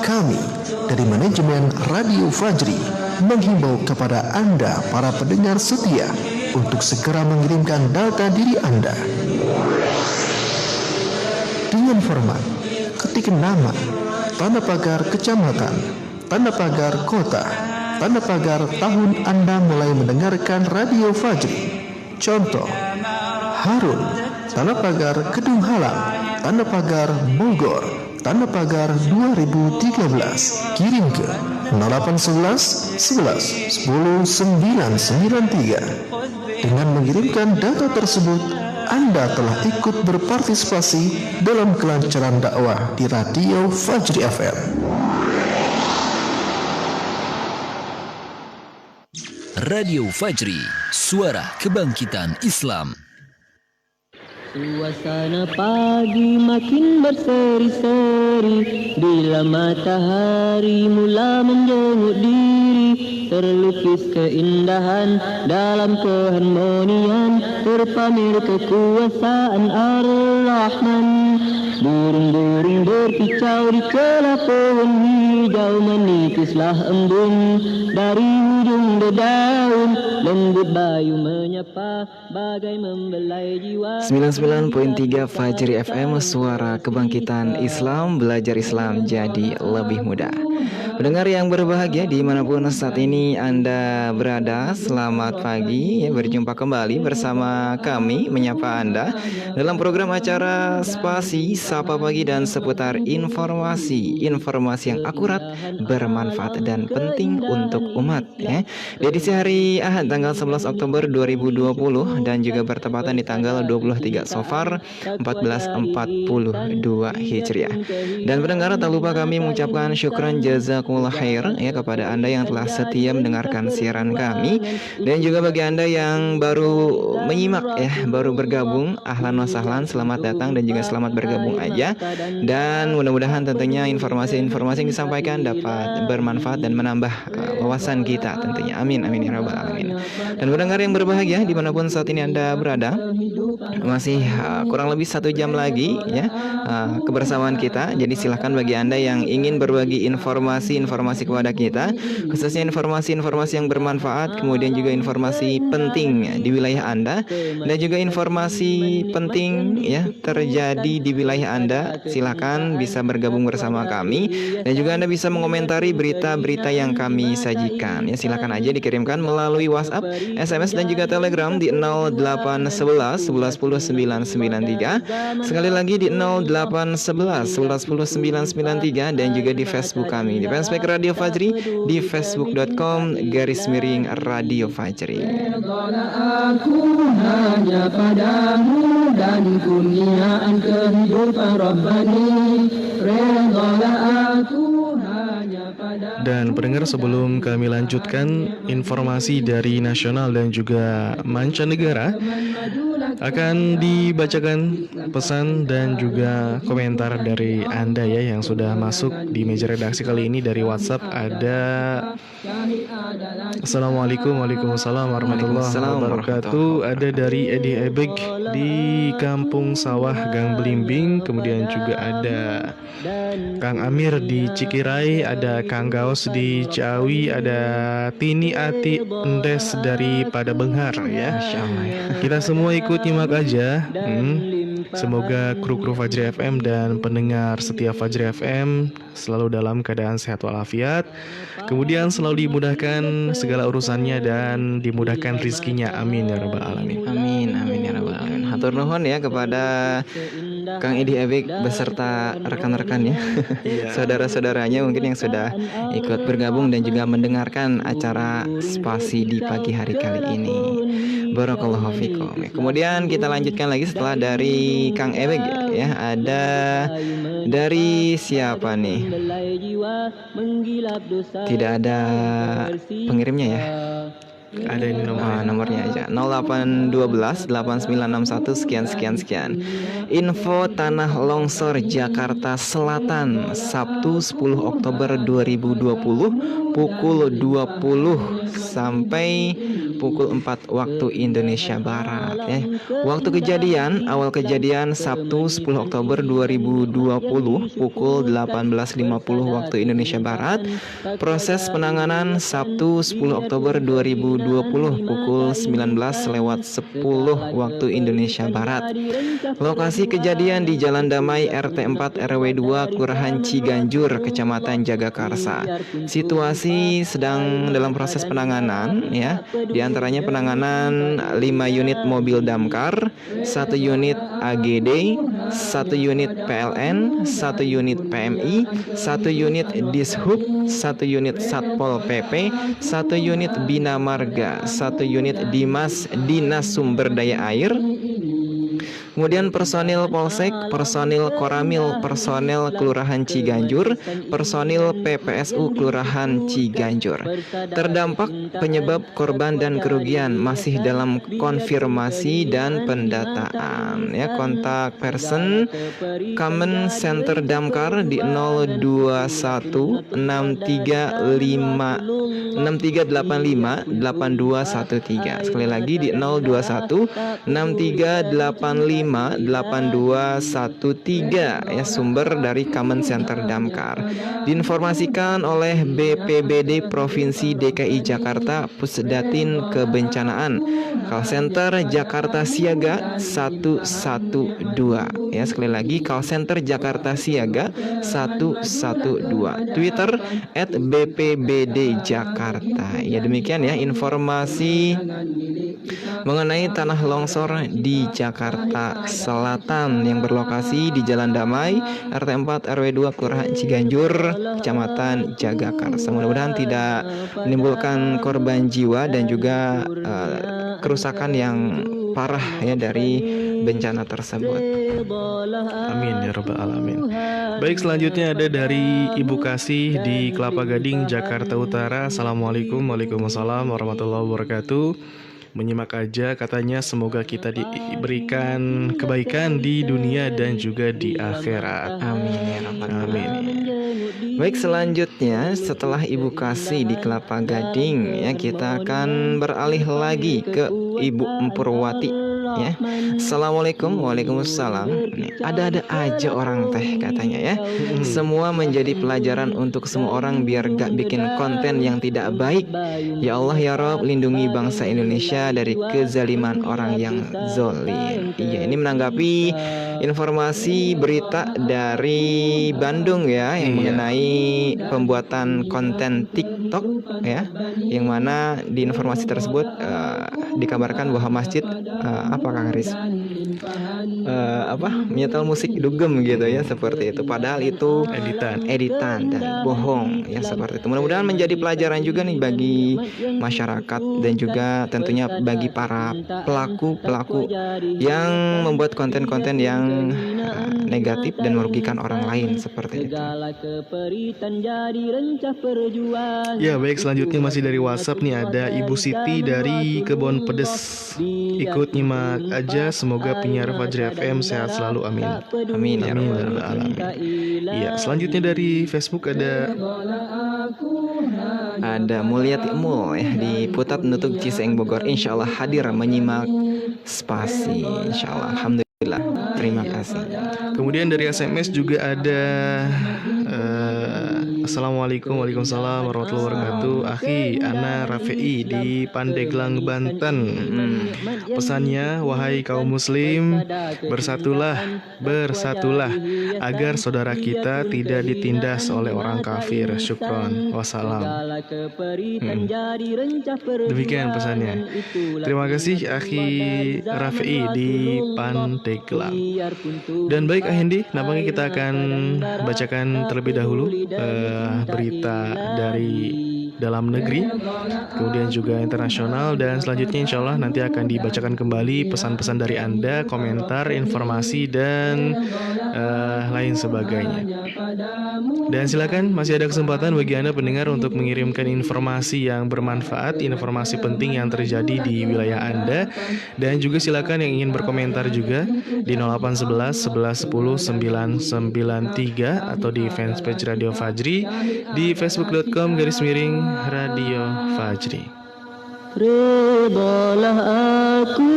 kami dari manajemen Radio Fajri menghimbau kepada Anda para pendengar setia untuk segera mengirimkan data diri Anda dengan format ketik nama, tanda pagar kecamatan, tanda pagar kota, tanda pagar tahun Anda mulai mendengarkan Radio Fajri. Contoh, Harun, tanda pagar Kedung Halang, tanda pagar Bogor, tanda pagar 2013. Kirim ke 0811 11 10 993. Dengan mengirimkan data tersebut, Anda telah ikut berpartisipasi dalam kelancaran dakwah di Radio Fajri FM. Radio Fajri, suara kebangkitan Islam. Suasana pagi makin berseri-seri, bila matahari mula menjenguk diri, terlukis keindahan dalam keharmonian, terpamer kekuasaan Ar-Rahman. Burung-burung berkicau di celah pohon hijau, menipislah embun dari ujung dedaun, lembut bayu menyapa bagai membelai jiwa. 99.3 Fajri FM, suara kebangkitan Islam, belajar Islam jadi lebih mudah. Pendengar yang berbahagia dimanapun saat ini Anda berada, selamat pagi ya, berjumpa kembali bersama kami menyapa Anda dalam program acara Spasi Sapa Pagi dan seputar informasi yang akurat, bermanfaat dan penting untuk umat ya. Di edisi hari Ahad tanggal 11 Oktober 2020 dan juga bertepatan di tanggal 23 Safar 1442 Hijriah. Dan pendengar, tak lupa kami mengucapkan syukran jazakumullah khair ya kepada Anda yang telah setia mendengarkan siaran kami, dan juga bagi Anda yang baru menyimak ya, baru bergabung, ahlan wa sahlan, selamat datang dan juga selamat bergabung aja. Dan mudah-mudahan tentunya informasi-informasi yang disampaikan dapat bermanfaat dan menambah wawasan kita tentunya. Amin amin ya rabbal alamin. Dan pendengar yang berbahagia dimanapun saat ini Anda berada, masih kurang lebih 1 jam lagi ya kebersamaan kita. Jadi silahkan bagi Anda yang ingin berbagi informasi kepada kita, khususnya informasi yang bermanfaat, kemudian juga informasi penting di wilayah Anda, dan juga informasi penting ya terjadi di wilayah Anda, silahkan bisa bergabung bersama kami. Dan juga Anda bisa mengomentari berita-berita yang kami sajikan ya, silahkan aja dikirimkan melalui WhatsApp, SMS dan juga Telegram di 0811 11 10 993. Sekali lagi di 0811 11 10 993, dan juga di Facebook kami di fanspage Radio Fajri di facebook.com/Radio Fajri. Aku hanya padamu dan kurniaan kehidupan Rabbani. Redalah aku hanya padamu. Dan pendengar, sebelum kami lanjutkan informasi dari nasional dan juga mancanegara, akan dibacakan pesan dan juga komentar dari Anda ya yang sudah masuk di meja redaksi kali ini. Dari WhatsApp ada Assalamualaikum, waalaikumsalam warahmatullahi wabarakatuh. Ada dari Edi Ebek di Kampung Sawah Gang Belimbing, kemudian juga ada Kang Amir di Cikirai, ada Kang Gaos di Ciawi, ada Tini Ati Endes dari Padabenghar ya. Kita semua ikut nyimak aja. Semoga kru-kru Fajri FM dan pendengar setia Fajri FM selalu dalam keadaan sehat walafiat, kemudian selalu dimudahkan segala urusannya dan dimudahkan rizkinya. Amin ya rabbal alamin. Amin amin ya rabbal alamin. Hatur nuhun ya kepada Kang Edi Ebek beserta rekan-rekannya, saudara-saudaranya mungkin yang sudah ikut bergabung dan juga mendengarkan acara Spasi di pagi hari kali ini. Barakallahu fikum. Kemudian kita lanjutkan lagi setelah dari Kang Ebek ya. Ada dari siapa nih? Tidak ada pengirimnya ya. Ada ini nomornya aja 0812 8961 sekian. Info tanah longsor Jakarta Selatan Sabtu 10 Oktober 2020 pukul 20 sampai pukul 4 waktu Indonesia Barat ya. Waktu kejadian, awal kejadian Sabtu 10 Oktober 2020 pukul 18.50 waktu Indonesia Barat. Proses penanganan Sabtu 10 Oktober 2020 pukul 19:10 waktu Indonesia Barat. Lokasi kejadian di Jalan Damai RT 4 RW 2 Kelurahan Ciganjur, Kecamatan Jagakarsa. Situasi sedang dalam proses penanganan ya. Di antaranya penanganan 5 unit mobil damkar, 1 unit AGD, 1 unit PLN, 1 unit PMI, 1 unit Dishub, 1 unit Satpol PP, 1 unit Bina Marga, 1 unit Dinas Sumber Daya Air. Kemudian personil Polsek, personil Koramil, personil Kelurahan Ciganjur, personil PPSU Kelurahan Ciganjur. Terdampak, penyebab, korban dan kerugian masih dalam konfirmasi dan pendataan. Ya, kontak person Common Center Damkar di 02163858213. Sekali lagi di 02163858213 ya, sumber dari Common Center Damkar. Diinformasikan oleh BPBD Provinsi DKI Jakarta Pusdatin Kebencanaan. Call Center Jakarta Siaga 112 ya, sekali lagi call center Jakarta Siaga 112. Twitter @BPBD Jakarta. Ya, demikian ya informasi mengenai tanah longsor di Jakarta Selatan yang berlokasi di Jalan Damai RT 4 RW 2 Kelurahan Ciganjur, Kecamatan Jagakarsa. Mudah-mudahan tidak menimbulkan korban jiwa dan juga kerusakan yang parah ya dari bencana tersebut. Amin ya rabbal alamin. Baik, selanjutnya ada dari Ibu Kasih di Kelapa Gading, Jakarta Utara. Assalamualaikum. Waalaikumsalam warahmatullahi wabarakatuh. Menyimak aja katanya, semoga kita diberikan kebaikan di dunia dan juga di akhirat. Amin ya rabbal alamin. Baik, selanjutnya setelah Ibu Kasih di Kelapa Gading ya, kita akan beralih lagi ke Ibu Empurwati ya. Assalamualaikum. Waalaikumsalam. Ada-ada aja orang teh katanya ya. Semua menjadi pelajaran untuk semua orang biar gak bikin konten yang tidak baik. Ya Allah ya Rabb, lindungi bangsa Indonesia dari kezaliman orang yang zolim. Iya, ini menanggapi informasi berita dari Bandung ya, yang mengenai pembuatan konten TikTok ya, yang mana di informasi tersebut dikabarkan bahwa masjid apa Kang Riz? Menyetel musik dugem gitu ya, seperti itu. Padahal itu editan dan bohong ya, seperti itu. Mudah-mudahan menjadi pelajaran juga nih bagi masyarakat dan juga tentunya bagi para pelaku yang membuat konten-konten yang negatif dan merugikan orang lain seperti itu. Ya baik, selanjutnya masih dari WhatsApp nih, ada Ibu Siti dari Kebon Pedes. Ikut nyimak aja, semoga penyiar Fajri FM sehat selalu, amin. Amin ya rabbal alamin. Iya, selanjutnya dari Facebook ada Mulyati Mul ya di Putat Nutuk Ciseeng Bogor. Insyaallah hadir menyimak spasi. Insyaallah, alhamdulillah. Terima kasih. Kemudian dari SMS juga ada Assalamualaikum. Waalaikumsalam warahmatullahi wabarakatuh. Akhi Ana Rafi'i di Pandeglang, Banten. Pesannya, wahai kaum muslim, bersatulah agar saudara kita tidak ditindas oleh orang kafir. Syukron. Wassalam. Demikian pesannya. Terima kasih Akhi Rafi'i di Pandeglang. Dan baik Hendi, nampaknya kita akan bacakan terlebih dahulu berita dari dalam negeri, kemudian juga internasional, dan selanjutnya insya Allah nanti akan dibacakan kembali pesan-pesan dari Anda, komentar, informasi, dan lain sebagainya. Dan silakan, masih ada kesempatan bagi Anda pendengar untuk mengirimkan informasi yang bermanfaat, informasi penting yang terjadi di wilayah Anda, dan juga silakan yang ingin berkomentar juga di 0811 11 10 993 atau di fanpage Radio Fajri di facebook.com/Radio Fajri. Redalah aku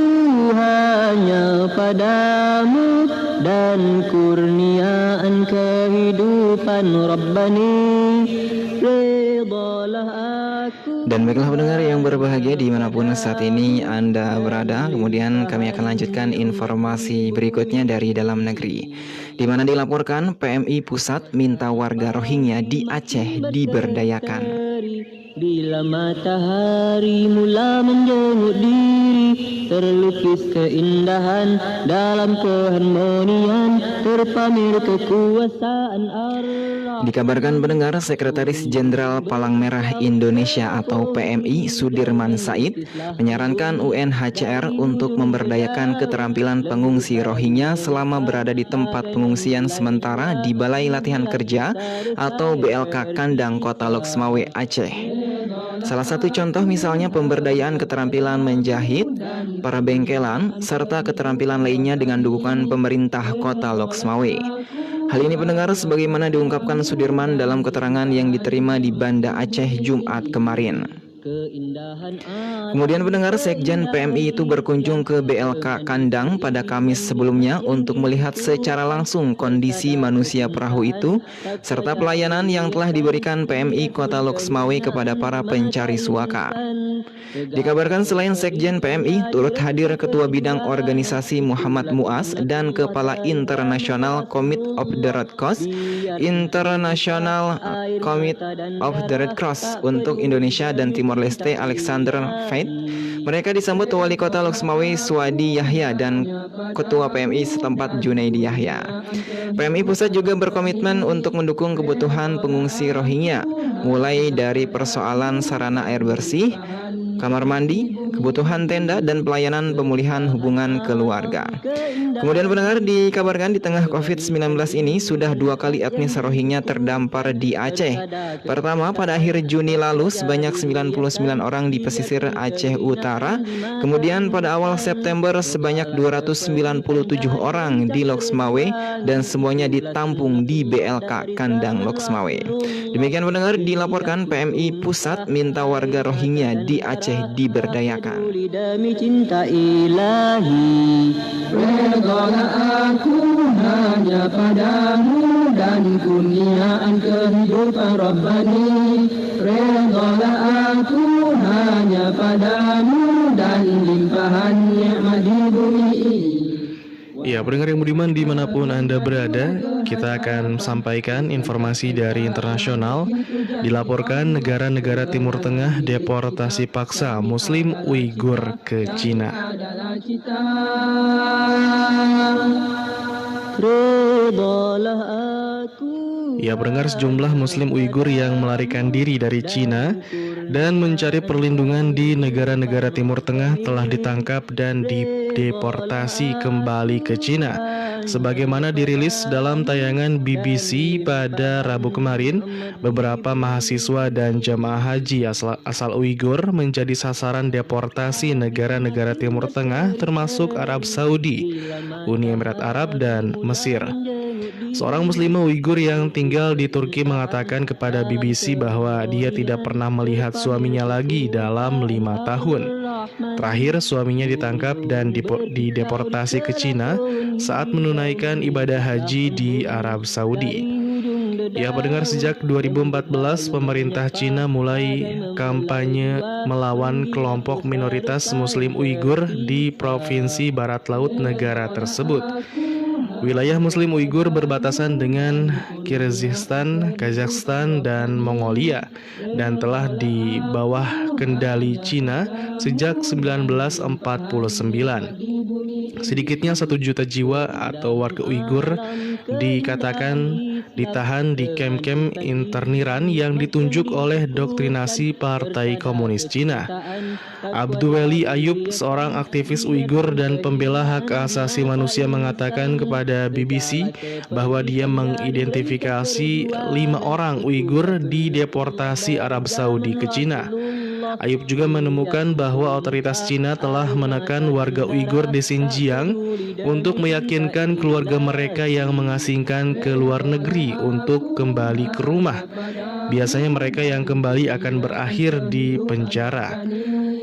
hanya padamu dan kurniaan kehidupan Rabbani. Redalah aku. Dan baiklah pendengar yang berbahagia dimanapun saat ini Anda berada. Kemudian kami akan lanjutkan informasi berikutnya dari dalam negeri, di mana dilaporkan PMI Pusat minta warga Rohingya di Aceh diberdayakan. Bila matahari mula menjenguk diri, terlukis keindahan dalam keharmonian, terpamer kekuasaan Allah. Dikabarkan pendengar, Sekretaris Jenderal Palang Merah Indonesia atau PMI Sudirman Said menyarankan UNHCR untuk memberdayakan keterampilan pengungsi Rohingya selama berada di tempat pengungsian sementara di Balai Latihan Kerja atau BLK Kandang Kota Loksmawe, Aceh. Salah satu contoh misalnya pemberdayaan keterampilan menjahit, perbengkelan, serta keterampilan lainnya dengan dukungan pemerintah Kota Loksmawe. Hal ini pendengar sebagaimana diungkapkan Sudirman dalam keterangan yang diterima di Banda Aceh Jumat kemarin. Kemudian pendengar, Sekjen PMI itu berkunjung ke BLK Kandang pada Kamis sebelumnya untuk melihat secara langsung kondisi manusia perahu itu serta pelayanan yang telah diberikan PMI Kota Loksmawe kepada para pencari suaka. Dikabarkan selain Sekjen PMI, turut hadir Ketua Bidang Organisasi Muhammad Muaz dan Kepala Internasional Committee of the Red Cross untuk Indonesia dan Timor Leste Alexander Veit. Mereka disambut Wali Kota Loksmawe Suwadi Yahya dan Ketua PMI setempat Junaidi Yahya. PMI Pusat juga berkomitmen untuk mendukung kebutuhan pengungsi Rohingya, mulai dari persoalan sarana air bersih, kamar mandi, kebutuhan tenda, dan pelayanan pemulihan hubungan keluarga. Kemudian pendengar, dikabarkan di tengah COVID-19 ini sudah 2 kali etnis Rohingya terdampar di Aceh. Pertama pada akhir Juni lalu sebanyak 99 orang di pesisir Aceh Utara. Kemudian pada awal September sebanyak 297 orang di Loksmawe dan semuanya ditampung di BLK Kandang Loksmawe. Demikian pendengar, dilaporkan PMI Pusat minta warga Rohingya di Aceh diberdayakan. Demi cinta ilahi, redalah aku hanya padamu dan kurniaan kehidupan Rabbani. Redalah aku hanya padamu dan limpahan nikmat di bumi ini. Ya, pendengar yang budiman dimanapun Anda berada, kita akan sampaikan informasi dari internasional. Dilaporkan negara-negara Timur Tengah deportasi paksa Muslim Uighur ke Cina. Ya, pendengar, sejumlah Muslim Uighur yang melarikan diri dari Cina dan mencari perlindungan di negara-negara Timur Tengah telah ditangkap dan dideportasi kembali ke Cina. Sebagaimana dirilis dalam tayangan BBC pada Rabu kemarin, beberapa mahasiswa dan jamaah haji asal Uighur menjadi sasaran deportasi negara-negara Timur Tengah termasuk Arab Saudi, Uni Emirat Arab, dan Mesir. Seorang muslimah Uighur yang tinggal di Turki mengatakan kepada BBC bahwa dia tidak pernah melihat suaminya lagi dalam 5 tahun. Terakhir suaminya ditangkap dan dideportasi ke Cina saat menunaikan ibadah haji di Arab Saudi. Ya, pendengar, sejak 2014 pemerintah Cina mulai kampanye melawan kelompok minoritas Muslim Uighur di Provinsi Barat Laut negara tersebut. Wilayah Muslim Uighur berbatasan dengan Kyrgyzstan, Kazakhstan, dan Mongolia dan telah di bawah kendali Cina sejak 1949. Sedikitnya 1 juta jiwa atau warga Uighur dikatakan ditahan di kem-kem interniran yang ditunjuk oleh doktrinasi Partai Komunis Cina. Abduweli Ayub, seorang aktivis Uighur dan pembela hak asasi manusia, mengatakan kepada BBC bahwa dia mengidentifikasi 5 orang Uighur dideportasi Arab Saudi ke Cina. Ayub juga menemukan bahwa otoritas Cina telah menekan warga Uighur di Xinjiang untuk meyakinkan keluarga mereka yang mengasingkan ke luar negeri untuk kembali ke rumah. Biasanya mereka yang kembali akan berakhir di penjara.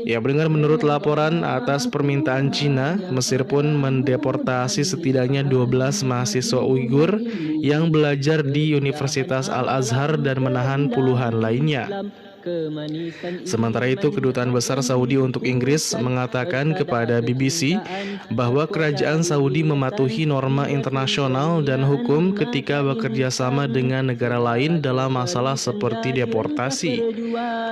Ya, pendengar, menurut laporan atas permintaan Cina, Mesir pun mendeportasi setidaknya 12 mahasiswa Uighur yang belajar di Universitas Al-Azhar dan menahan puluhan lainnya. Sementara itu, Kedutaan Besar Saudi untuk Inggris mengatakan kepada BBC bahwa kerajaan Saudi mematuhi norma internasional dan hukum ketika bekerja sama dengan negara lain dalam masalah seperti deportasi.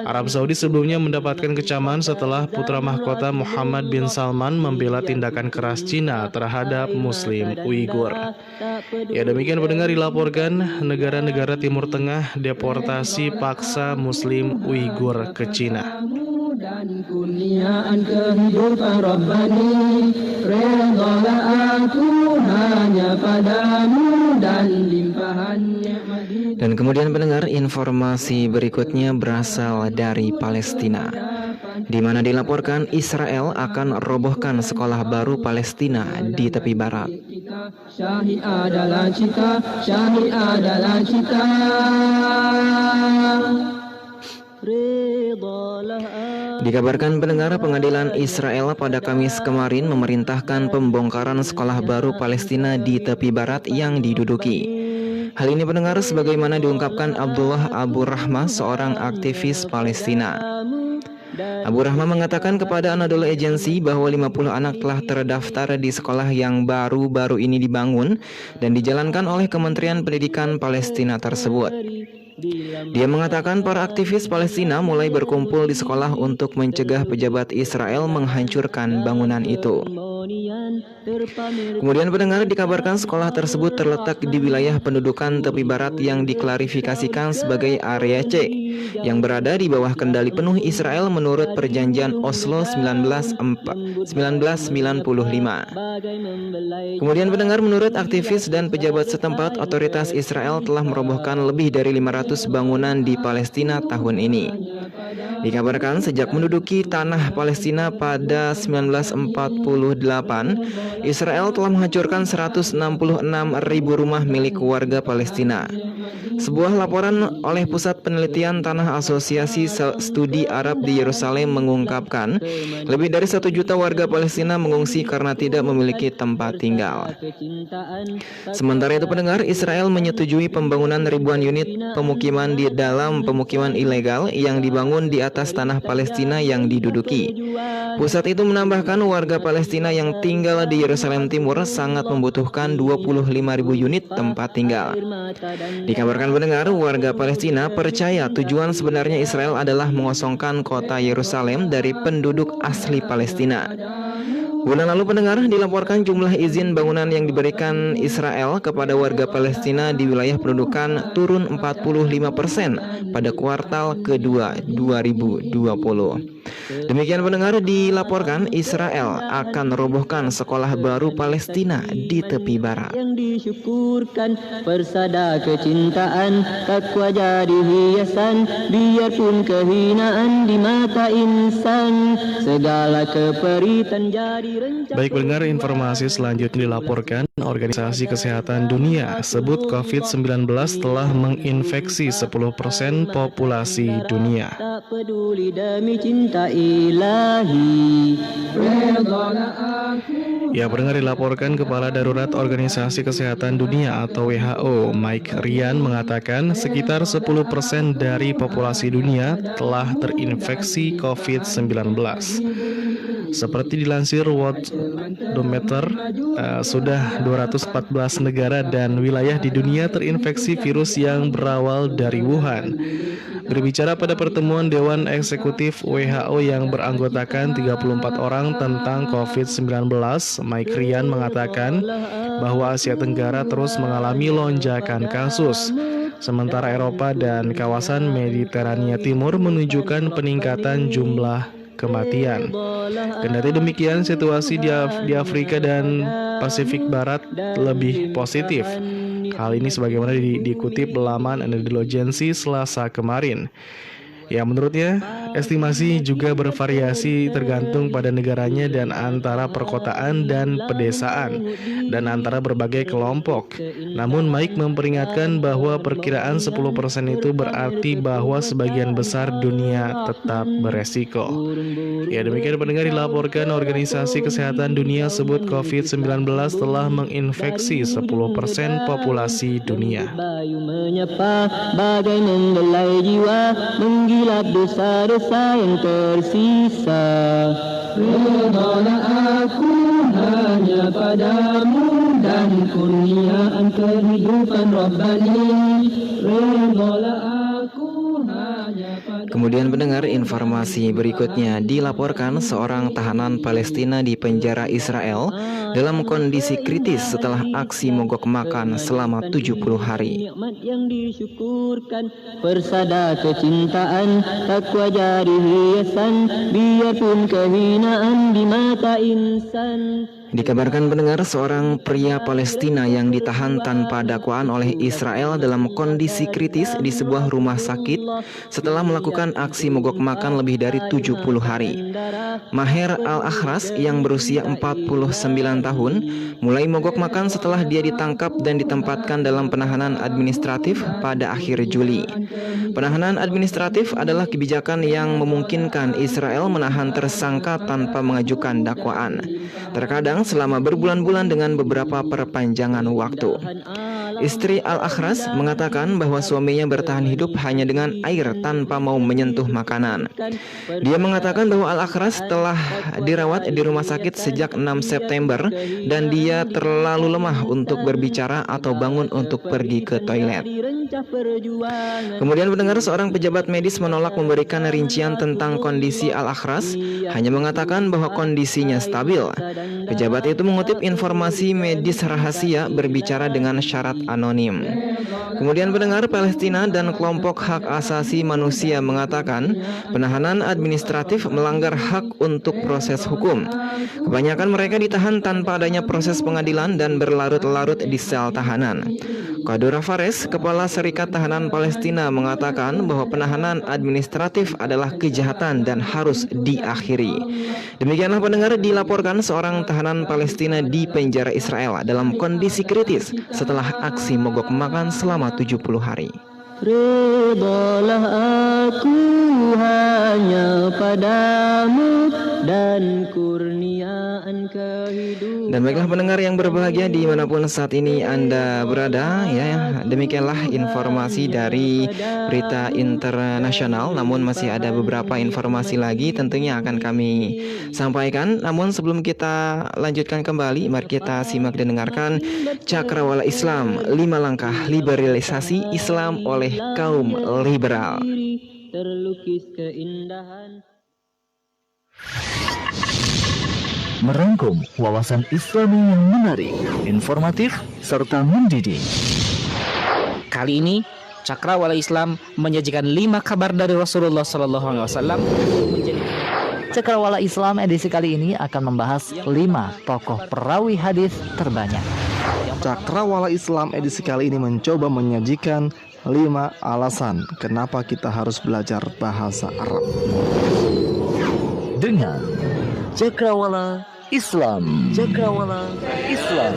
Arab Saudi sebelumnya mendapatkan kecaman setelah putra mahkota Muhammad bin Salman membela tindakan keras Cina terhadap Muslim Uighur. Ya, demikian pendengar dilaporkan negara-negara Timur Tengah deportasi paksa Muslim Uighur ke Cina. Dan kurniaan kehidupan Rabbani, redalah aku hanya padamu dan limpahannya. Dan kemudian pendengar, informasi berikutnya berasal dari Palestina, di mana dilaporkan Israel akan robohkan sekolah baru Palestina di tepi barat. Syahid adalah cita, syahid adalah cita. Dikabarkan pendengar, pengadilan Israel pada Kamis kemarin memerintahkan pembongkaran sekolah baru Palestina di tepi barat yang diduduki. Hal ini pendengar sebagaimana diungkapkan Abdullah Abu Rahma, seorang aktivis Palestina. Abu Rahma mengatakan kepada Anadolu Agency bahwa 50 anak telah terdaftar di sekolah yang baru-baru ini dibangun dan dijalankan oleh Kementerian Pendidikan Palestina tersebut. Dia mengatakan para aktivis Palestina mulai berkumpul di sekolah untuk mencegah pejabat Israel menghancurkan bangunan itu. Kemudian pendengar, dikabarkan sekolah tersebut terletak di wilayah pendudukan tepi barat yang diklarifikasikan sebagai area C, yang berada di bawah kendali penuh Israel menurut perjanjian Oslo 1995. Kemudian pendengar, menurut aktivis dan pejabat setempat, otoritas Israel telah merobohkan lebih dari 500 bangunan di Palestina tahun ini. Dikabarkan sejak menduduki tanah Palestina pada 1948, Israel telah menghancurkan 166.000 rumah milik warga Palestina. Sebuah laporan oleh Pusat Penelitian Tanah Asosiasi Studi Arab di Yerusalem mengungkapkan lebih dari 1 juta warga Palestina mengungsi karena tidak memiliki tempat tinggal. Sementara itu pendengar, Israel menyetujui pembangunan ribuan unit pemukiman di dalam pemukiman ilegal yang dibangun di atas tanah Palestina yang diduduki. Pusat itu menambahkan warga Palestina yang tinggal di Yerusalem Timur sangat membutuhkan 25.000 unit tempat tinggal. Dikabarkan pendengar, warga Palestina percaya tujuan sebenarnya Israel adalah mengosongkan kota Yerusalem dari penduduk asli Palestina. Bulan lalu pendengar, dilaporkan jumlah izin bangunan yang diberikan Israel kepada warga Palestina di wilayah pendudukan turun 45% pada kuartal kedua 2020. Demikian pendengar, dilaporkan Israel akan merobohkan sekolah baru Palestina di tepi barat. Yang disyukurkan persada kecintaan, takwa jadi hiasan, biarpun kehinaan di mata insan, segala keperitan jadi. Baik pendengar, informasi selanjutnya dilaporkan Organisasi Kesehatan Dunia sebut COVID-19 telah menginfeksi 10% populasi dunia. Tak peduli demi cinta ilahi, redalah aku. Ya, pendengar, dilaporkan Kepala Darurat Organisasi Kesehatan Dunia atau WHO Mike Ryan mengatakan sekitar 10% dari populasi dunia telah terinfeksi COVID-19. Seperti dilansir Worldometer, sudah 214 negara dan wilayah di dunia terinfeksi virus yang berawal dari Wuhan. Berbicara pada pertemuan Dewan Eksekutif WHO yang beranggotakan 34 orang tentang COVID-19, Mike Ryan mengatakan bahwa Asia Tenggara terus mengalami lonjakan kasus, sementara Eropa dan kawasan Mediterania Timur menunjukkan peningkatan jumlah kematian. Kendati demikian, situasi di Afrika dan Pasifik Barat lebih positif. Hal ini sebagaimana dikutip laman Anadolu Agency Selasa kemarin. Ya, menurutnya Estimasi juga bervariasi tergantung pada negaranya dan antara perkotaan dan pedesaan dan antara berbagai kelompok. Namun Mike memperingatkan bahwa perkiraan 10% itu berarti bahwa sebagian besar dunia tetap beresiko. Ya, demikian pendengar, dilaporkan Organisasi Kesehatan Dunia sebut COVID-19 telah menginfeksi 10% populasi dunia. Bayu menyapa bagai menggelai jiwa, menggilap dosa-dosa yang tersisa. Redalah aku hanya padamu dan kurniaan kehidupan Rabbani. Redalah aku hanya padamu. Kemudian pendengar, informasi berikutnya dilaporkan seorang tahanan Palestina di penjara Israel dalam kondisi kritis setelah aksi mogok makan selama 70 hari. Nikmat yang disyukurkan, persada kecintaan, takwa jadi hiasan, biarpun kehinaan di mata insan. Dikabarkan pendengar, seorang pria Palestina yang ditahan tanpa dakwaan oleh Israel dalam kondisi kritis di sebuah rumah sakit setelah melakukan aksi mogok makan lebih dari 70 hari. Maher Al-Akhras yang berusia 49 tahun mulai mogok makan setelah dia ditangkap dan ditempatkan dalam penahanan administratif pada akhir Juli. Penahanan administratif adalah kebijakan yang memungkinkan Israel menahan tersangka tanpa mengajukan dakwaan. Terkadang selama berbulan-bulan dengan beberapa perpanjangan waktu. Istri Al-Akhras mengatakan bahwa suaminya bertahan hidup hanya dengan air tanpa mau menyentuh makanan. Dia mengatakan bahwa Al-Akhras telah dirawat di rumah sakit sejak 6 September dan dia terlalu lemah untuk berbicara atau bangun untuk pergi ke toilet. Kemudian mendengar seorang pejabat medis menolak memberikan rincian tentang kondisi Al-Akhras, hanya mengatakan bahwa kondisinya stabil. Pejabat itu mengutip informasi medis rahasia berbicara dengan syarat anonim. Kemudian pendengar, Palestina dan kelompok hak asasi manusia mengatakan penahanan administratif melanggar hak untuk proses hukum. Kebanyakan mereka ditahan tanpa adanya proses pengadilan dan berlarut-larut di sel tahanan. Kadura Fares, Kepala Serikat Tahanan Palestina, mengatakan bahwa penahanan administratif adalah kejahatan dan harus diakhiri. Demikianlah pendengar, dilaporkan seorang tahanan Palestina di penjara Israel dalam kondisi kritis setelah aksi mogok makan selama 70 hari. Redalah aku hanya padamu dan kurniaan kehidupan. Dan baiklah pendengar yang berbahagia dimanapun saat ini Anda berada, ya, demikianlah informasi dari berita internasional. Namun masih ada beberapa informasi lagi tentunya akan kami sampaikan. Namun sebelum kita lanjutkan kembali, mari kita simak dan dengarkan Cakrawala Islam, 5 langkah liberalisasi Islam oleh kaum liberal. Terlukis keindahan. Merangkum wawasan Islami yang menarik, informatif, serta mendidik. Kali ini Cakrawala Islam menyajikan 5 kabar dari Rasulullah SAW. Cakrawala Islam edisi kali ini akan membahas 5 tokoh perawi hadis terbanyak. Cakrawala Islam edisi kali ini mencoba menyajikan 5 alasan kenapa kita harus belajar bahasa Arab. Dengan Cakrawala Islam. Cakrawala Islam.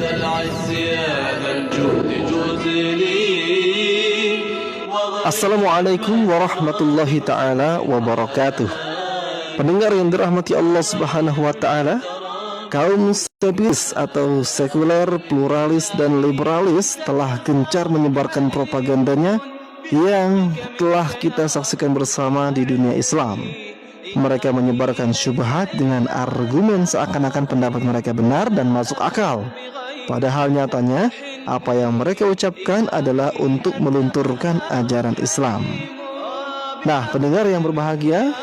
Assalamualaikum warahmatullahi ta'ala wabarakatuh. Pendengar yang dirahmati Allah subhanahu wa ta'ala, kaum sekulis atau sekuler, pluralis, dan liberalis telah gencar menyebarkan propagandanya yang telah kita saksikan bersama di dunia Islam. Mereka menyebarkan syubhat dengan argumen seakan-akan pendapat mereka benar dan masuk akal. Padahal nyatanya apa yang mereka ucapkan adalah untuk melunturkan ajaran Islam. Nah, pendengar yang berbahagia,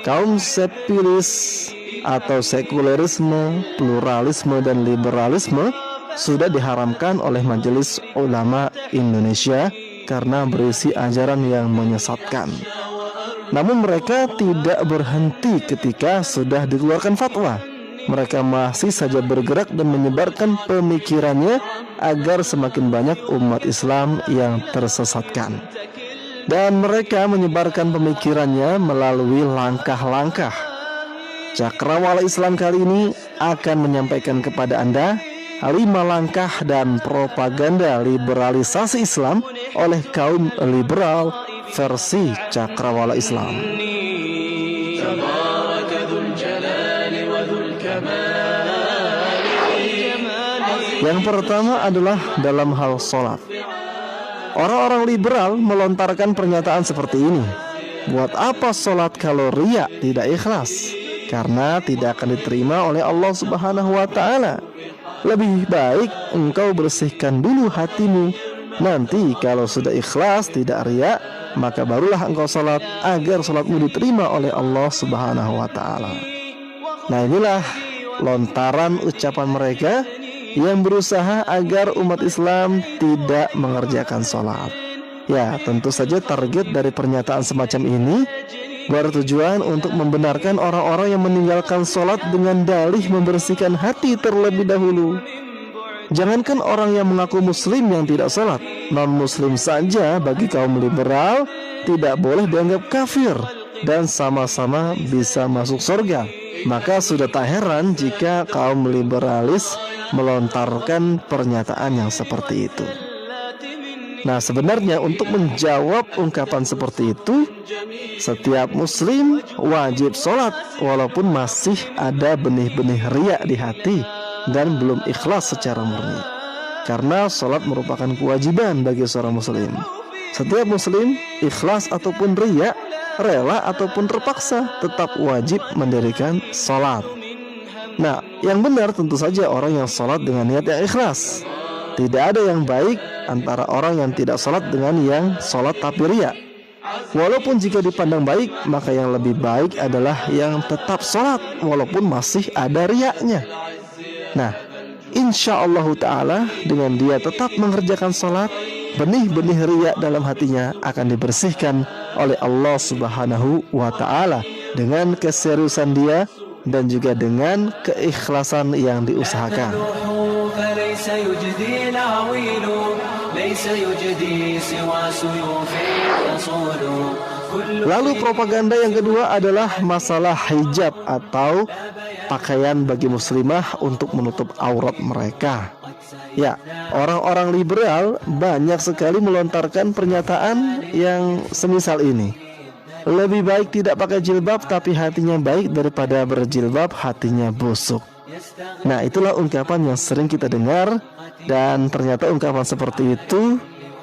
kaum sekulis atau sekulerisme, pluralisme, dan liberalisme sudah diharamkan oleh Majelis Ulama Indonesia karena berisi ajaran yang menyesatkan. Namun mereka tidak berhenti ketika sudah dikeluarkan fatwa. Mereka masih saja bergerak dan menyebarkan pemikirannya agar semakin banyak umat Islam yang tersesatkan. dan mereka menyebarkan pemikirannya melalui langkah-langkah. Cakrawala Islam kali ini akan menyampaikan kepada Anda 5 langkah dan propaganda liberalisasi Islam oleh kaum liberal versi Cakrawala Islam. Yang pertama adalah dalam hal sholat. Orang-orang liberal melontarkan pernyataan seperti ini. Buat apa sholat kalau riya, tidak ikhlas? Karena tidak akan diterima oleh Allah Subhanahu wa ta'ala. Lebih baik engkau bersihkan dulu hatimu. Nanti kalau sudah ikhlas, tidak riya, maka barulah engkau sholat agar sholatmu diterima oleh Allah Subhanahu wa ta'ala. Nah, inilah lontaran ucapan mereka yang berusaha agar umat Islam tidak mengerjakan sholat. Ya, tentu saja target dari pernyataan semacam ini bertujuan untuk membenarkan orang-orang yang meninggalkan sholat dengan dalih membersihkan hati terlebih dahulu. Jangankan orang yang mengaku muslim yang tidak sholat, non-muslim saja bagi kaum liberal tidak boleh dianggap kafir dan sama-sama bisa masuk surga. Maka sudah tak heran jika kaum liberalis melontarkan pernyataan yang seperti itu. Nah, sebenarnya untuk menjawab ungkapan seperti itu, setiap muslim wajib sholat walaupun masih ada benih-benih riya di hati dan belum ikhlas secara murni. Karena sholat merupakan kewajiban bagi seorang muslim. Setiap muslim, ikhlas ataupun riya, rela ataupun terpaksa, tetap wajib mendirikan sholat. Nah, yang benar tentu saja orang yang sholat dengan niat yang ikhlas. Tidak ada yang baik antara orang yang tidak sholat dengan yang sholat tapi riya. Walaupun jika dipandang baik, maka yang lebih baik adalah yang tetap sholat walaupun masih ada riyanya. Nah, insyaallah ta'ala dengan dia tetap mengerjakan sholat, benih-benih riya dalam hatinya akan dibersihkan oleh Allah Subhanahu wa ta'ala dengan keseriusan dia dan juga dengan keikhlasan yang diusahakan. Lalu propaganda yang kedua adalah masalah hijab atau pakaian bagi muslimah untuk menutup aurat mereka. Ya, orang-orang liberal banyak sekali melontarkan pernyataan yang semisal ini. Lebih baik tidak pakai jilbab tapi hatinya baik daripada berjilbab hatinya busuk. Nah, itulah ungkapan yang sering kita dengar, dan ternyata ungkapan seperti itu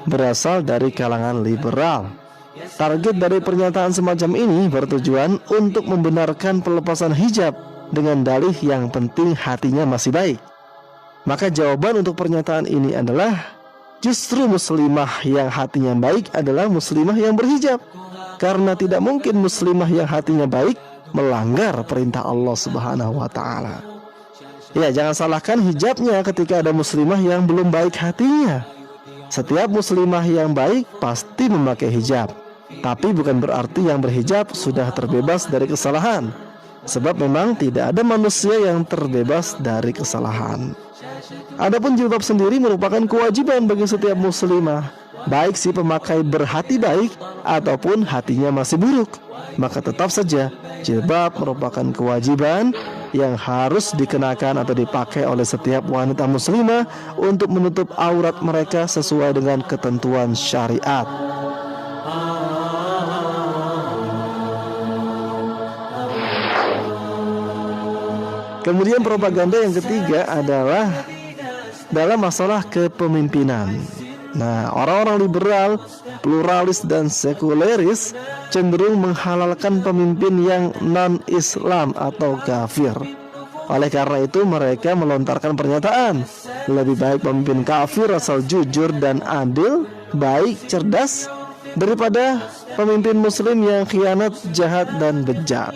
berasal dari kalangan liberal. Target dari pernyataan semacam ini bertujuan untuk membenarkan pelepasan hijab dengan dalih yang penting hatinya masih baik. Maka jawaban untuk pernyataan ini adalah justru muslimah yang hatinya baik adalah muslimah yang berhijab. Karena tidak mungkin muslimah yang hatinya baik melanggar perintah Allah Subhanahu wa ta'ala. Ya, jangan salahkan hijabnya ketika ada muslimah yang belum baik hatinya. Setiap muslimah yang baik pasti memakai hijab. Tapi bukan berarti yang berhijab sudah terbebas dari kesalahan. Sebab memang tidak ada manusia yang terbebas dari kesalahan. Adapun jilbab sendiri merupakan kewajiban bagi setiap muslimah, baik si pemakai berhati baik ataupun hatinya masih buruk. Maka tetap saja jilbab merupakan kewajiban yang harus dikenakan atau dipakai oleh setiap wanita muslimah untuk menutup aurat mereka sesuai dengan ketentuan syariat. Kemudian propaganda yang ketiga adalah dalam masalah kepemimpinan. Nah, orang-orang liberal, pluralis dan sekuleris cenderung menghalalkan pemimpin yang non-Islam atau kafir. Oleh karena itu mereka melontarkan pernyataan, lebih baik pemimpin kafir asal jujur dan adil, baik, cerdas, daripada pemimpin muslim yang khianat, jahat dan bejat.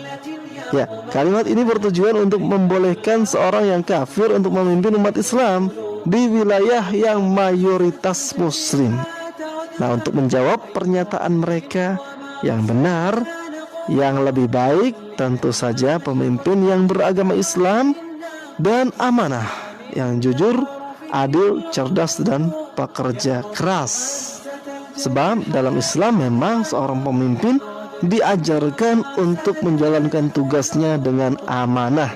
Ya, kalimat ini bertujuan untuk membolehkan seorang yang kafir untuk memimpin umat Islam di wilayah yang mayoritas muslim. Nah, untuk menjawab pernyataan mereka yang benar, yang lebih baik tentu saja pemimpin yang beragama Islam dan amanah, yang jujur, adil, cerdas dan pekerja keras. Sebab dalam Islam memang seorang pemimpin diajarkan untuk menjalankan tugasnya dengan amanah,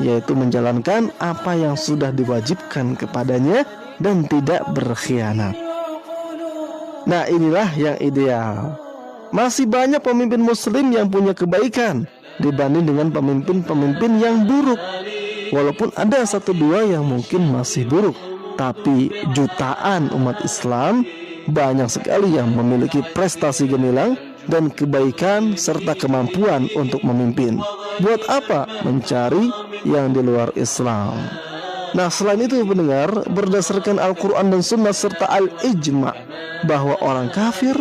yaitu menjalankan apa yang sudah diwajibkan kepadanya dan tidak berkhianat. Nah, inilah yang ideal. Masih banyak pemimpin muslim yang punya kebaikan dibanding dengan pemimpin-pemimpin yang buruk. Walaupun ada satu dua yang mungkin masih buruk, tapi jutaan umat Islam banyak sekali yang memiliki prestasi gemilang dan kebaikan serta kemampuan untuk memimpin. Buat apa mencari yang di luar Islam? Nah, selain itu pendengar, berdasarkan Al-Quran dan Sunnah serta Al-Ijma' bahwa orang kafir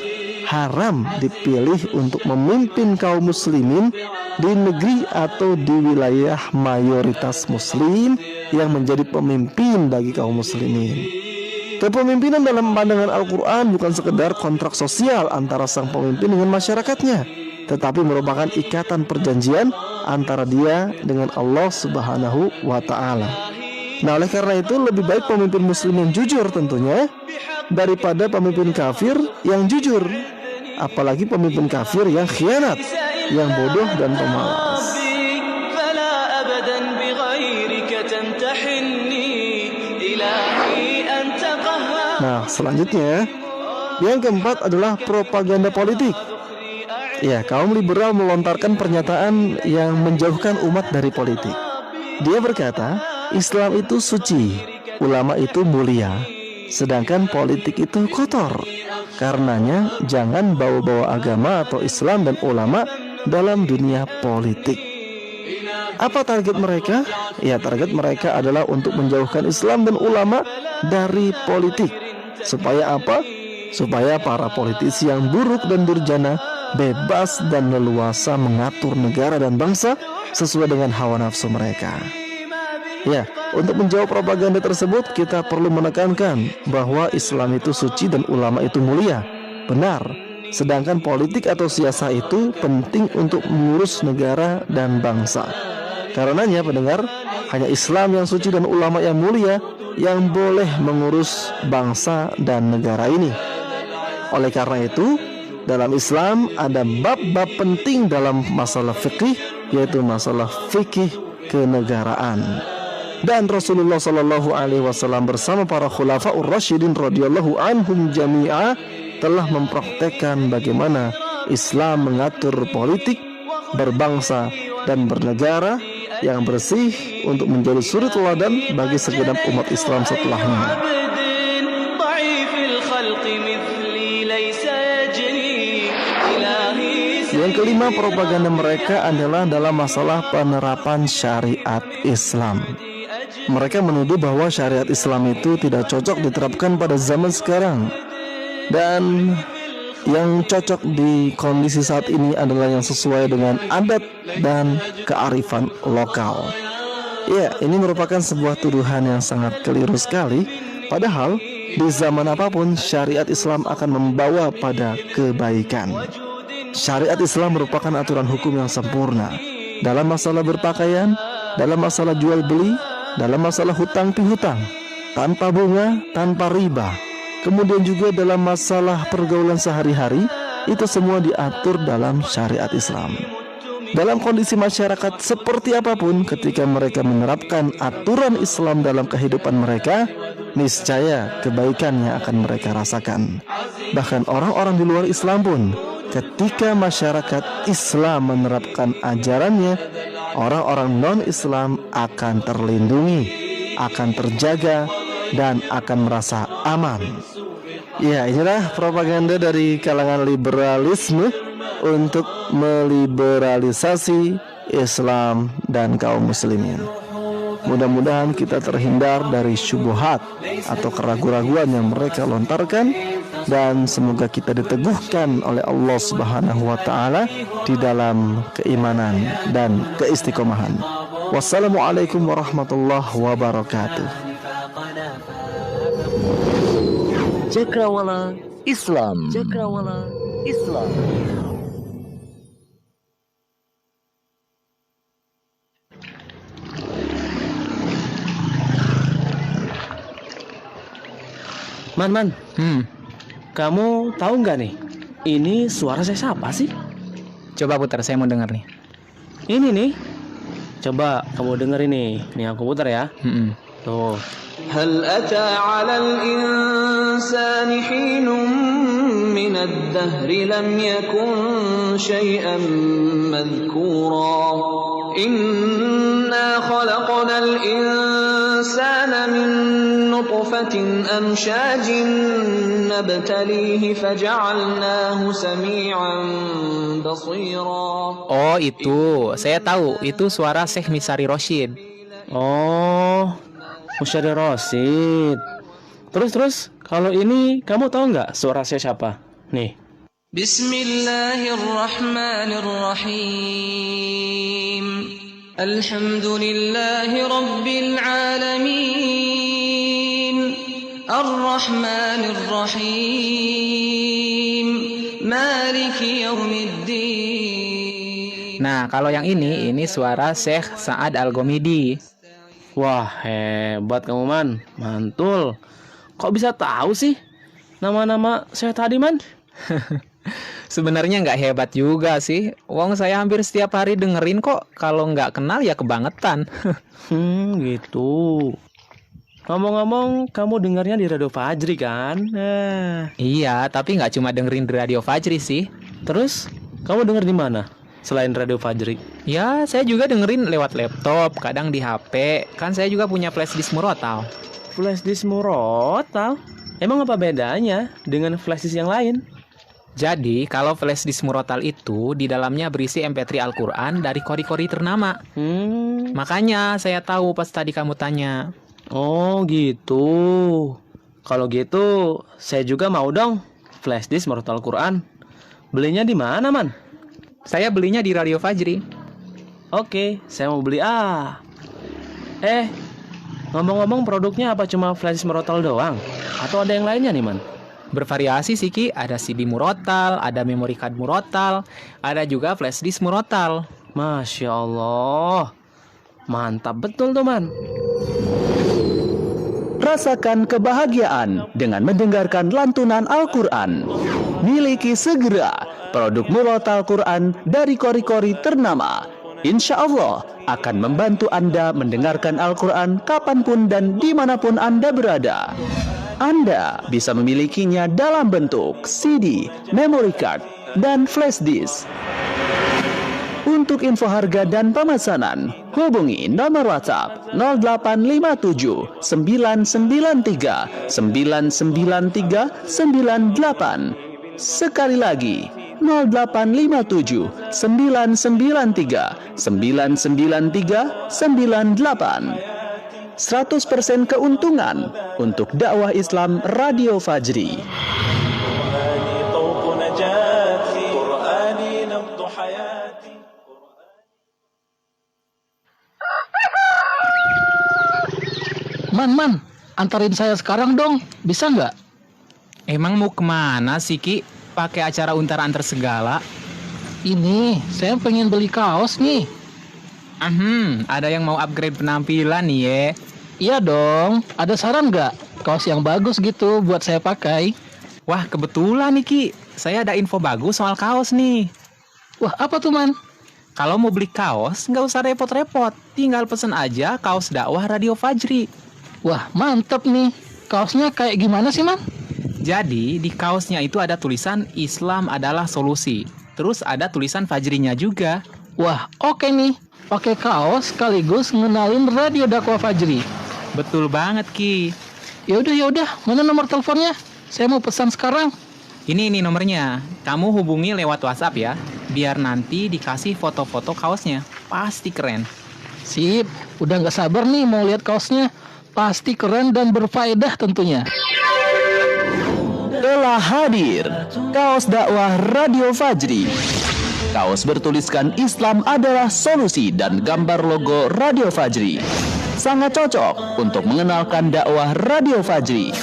haram dipilih untuk memimpin kaum muslimin di negeri atau di wilayah mayoritas muslim yang menjadi pemimpin bagi kaum muslimin. Kepemimpinan dalam pandangan Al-Quran bukan sekedar kontrak sosial antara sang pemimpin dengan masyarakatnya, tetapi merupakan ikatan perjanjian antara dia dengan Allah Subhanahu wa Ta'ala. Nah, oleh karena itu lebih baik pemimpin muslim yang jujur tentunya daripada pemimpin kafir yang jujur, apalagi pemimpin kafir yang khianat, yang bodoh dan pemalas. Nah, selanjutnya yang keempat adalah propaganda politik. Ya, kaum liberal melontarkan pernyataan yang menjauhkan umat dari politik. Dia berkata, Islam itu suci, ulama itu mulia, sedangkan politik itu kotor. Karenanya jangan bawa-bawa agama atau Islam dan ulama dalam dunia politik. Apa target mereka? Ya, target mereka adalah untuk menjauhkan Islam dan ulama dari politik. Supaya apa? Supaya para politisi yang buruk dan durjana bebas dan leluasa mengatur negara dan bangsa sesuai dengan hawa nafsu mereka. Ya, untuk menjawab propaganda tersebut kita perlu menekankan bahwa Islam itu suci dan ulama itu mulia. Benar. Sedangkan politik atau siasa itu penting untuk mengurus negara dan bangsa. Karenanya pendengar, hanya Islam yang suci dan ulama yang mulia yang boleh mengurus bangsa dan negara ini. Oleh karena itu, dalam Islam ada bab-bab penting dalam masalah fikih, yaitu masalah fikih kenegaraan. Dan Rasulullah Shallallahu Alaihi Wasallam bersama para khulafaur rasyidin radhiyallahu anhum jami'ah telah mempraktekkan bagaimana Islam mengatur politik, berbangsa dan bernegara yang bersih untuk menjadi suri teladan bagi segenap umat Islam setelahnya. Yang kelima, propaganda mereka adalah dalam masalah penerapan syariat Islam. Mereka menuduh bahwa syariat Islam itu tidak cocok diterapkan pada zaman sekarang, dan yang cocok di kondisi saat ini adalah yang sesuai dengan adat dan kearifan lokal. Ya, ini merupakan sebuah tuduhan yang sangat keliru sekali. Padahal di zaman apapun syariat Islam akan membawa pada kebaikan. Syariat Islam merupakan aturan hukum yang sempurna dalam masalah berpakaian, dalam masalah jual beli, dalam masalah hutang pihutang, tanpa bunga, tanpa riba. Kemudian juga dalam masalah pergaulan sehari-hari, itu semua diatur dalam syariat Islam. Dalam kondisi masyarakat seperti apapun, ketika mereka menerapkan aturan Islam dalam kehidupan mereka, niscaya kebaikannya akan mereka rasakan. Bahkan orang-orang di luar Islam pun, ketika masyarakat Islam menerapkan ajarannya, orang-orang non-Islam akan terlindungi, akan terjaga, dan akan merasa aman. Ya, inilah propaganda dari kalangan liberalisme untuk meliberalisasi Islam dan kaum muslimin. Mudah-mudahan kita terhindar dari syubhat atau keraguan-raguan yang mereka lontarkan, dan semoga kita diteguhkan oleh Allah Subhanahu wa Ta'ala di dalam keimanan dan keistiqomahan. Wassalamualaikum warahmatullahi wabarakatuh. Cakrawala Islam. Cakrawala Islam. Man, kamu tahu nggak nih? Ini suara saya siapa sih? Coba putar, saya mau dengar nih. Ini nih. Coba kamu denger ini. Nih aku putar ya. Tuh. هل أتى على الإنسان حين من الدهر لم يكن شيئا مذكورا إنا خلقنا الإنسان من نطفة أمشاج نبتليه فجعلناه سميعا بصيرا. Oh itu, saya tahu. Itu suara Syekh Misari Rosyid. Oh, Musyari Rosyid. Terus, kalau ini kamu tahu nggak suara saya siapa? Nih. Bismillahirrahmanirrahim. Alhamdulillahi Rabbil Alamin. Ar-Rahmanirrahim. Maliki Yaumiddin. Nah, kalau yang ini suara Syekh Sa'ad Al-Ghamidi. Wah, hebat kamu, Man. Mantul. Kok bisa tahu sih nama-nama saya tadi, Man? Sebenarnya nggak hebat juga sih. Wong saya hampir setiap hari dengerin kok. Kalau nggak kenal ya kebangetan. Gitu. Ngomong-ngomong, kamu dengarnya di Radio Fajri kan? Iya, tapi nggak cuma dengerin di Radio Fajri sih. Terus, kamu denger di mana selain Radio Fajri? Ya, saya juga dengerin lewat laptop, kadang di HP. Kan saya juga punya flashdisk murotal. Flashdisk murotal? Emang apa bedanya dengan flashdisk yang lain? Jadi, kalau flashdisk murotal itu di dalamnya berisi MP3 Al-Quran dari kori-kori ternama. Makanya saya tahu pas tadi kamu tanya. Oh gitu. Kalau gitu, saya juga mau dong flashdisk murotal Al-Quran. Belinya di mana, Man? Saya belinya di Radio Fajri. Oke, saya mau beli ngomong-ngomong produknya apa cuma flash murotal doang? Atau ada yang lainnya nih, Man? Bervariasi sih Ki, ada CD murotal, ada memory card murotal, ada juga flash disk murotal. Masya Allah, mantap betul tuh, Man. Rasakan kebahagiaan dengan mendengarkan lantunan Al-Quran. Miliki segera produk murotal Quran dari kori-kori ternama. Insya Allah akan membantu Anda mendengarkan Al-Quran kapanpun dan dimanapun Anda berada. Anda bisa memilikinya dalam bentuk CD, memory card, dan flash disk. Untuk info harga dan pemesanan, hubungi nomor WhatsApp 0857 993 993 98. Sekali lagi, 0857 993 993 98. 100% keuntungan untuk dakwah Islam Radio Fajri. Man, antarin saya sekarang dong, bisa nggak? Emang mau kemana sih Ki? Pakai acara untar-antar segala. Ini, saya pengen beli kaos nih. Ada yang mau upgrade penampilan nih ya? Iya dong, ada saran nggak? Kaos yang bagus gitu buat saya pakai. Wah, kebetulan nih Ki, saya ada info bagus soal kaos nih. Wah, apa tuh, Man? Kalau mau beli kaos, nggak usah repot-repot. Tinggal pesen aja kaos dakwah Radio Fajri. Wah, mantep nih. Kaosnya kayak gimana sih, Man? Jadi, di kaosnya itu ada tulisan Islam adalah solusi. Terus ada tulisan Fajrinya juga. Wah, oke nih. Pakai kaos sekaligus ngenalin Radio Dakwah Fajri. Betul banget, Ki. Yaudah, mana nomor teleponnya? Saya mau pesan sekarang. Ini nomornya. Kamu hubungi lewat WhatsApp ya. Biar nanti dikasih foto-foto kaosnya. Pasti keren. Sip, udah gak sabar nih mau lihat kaosnya. Pasti keren dan berfaedah tentunya. Telah hadir kaos dakwah Radio Fajri. Kaos bertuliskan Islam adalah solusi dan gambar logo Radio Fajri. Sangat cocok untuk mengenalkan dakwah Radio Fajri.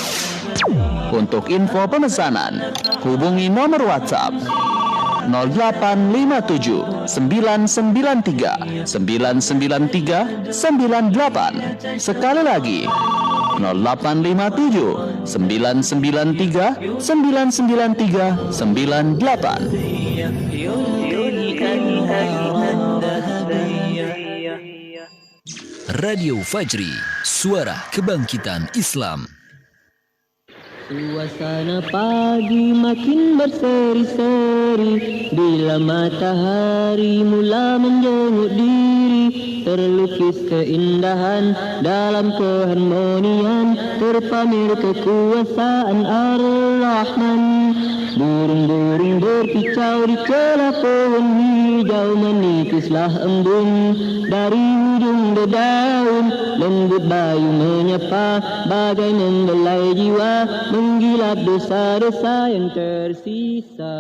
Untuk info pemesanan, hubungi nomor WhatsApp 0857 993 993 98. Sekali lagi 0857 993 993 98. Radio Fajri, suara kebangkitan Islam. Suasana pagi makin berseri-seri, bila matahari mula menjenguk diri, terlukis keindahan dalam keharmonian, terpamer kekuasaan Ar-Rahman. Burung-burung berkicau di celah pohon hijau, menipislah embun dari ujung dedaun, lembut bayu menyapa bagai membelai jiwa, menggilap dosa-dosa yang tersisa.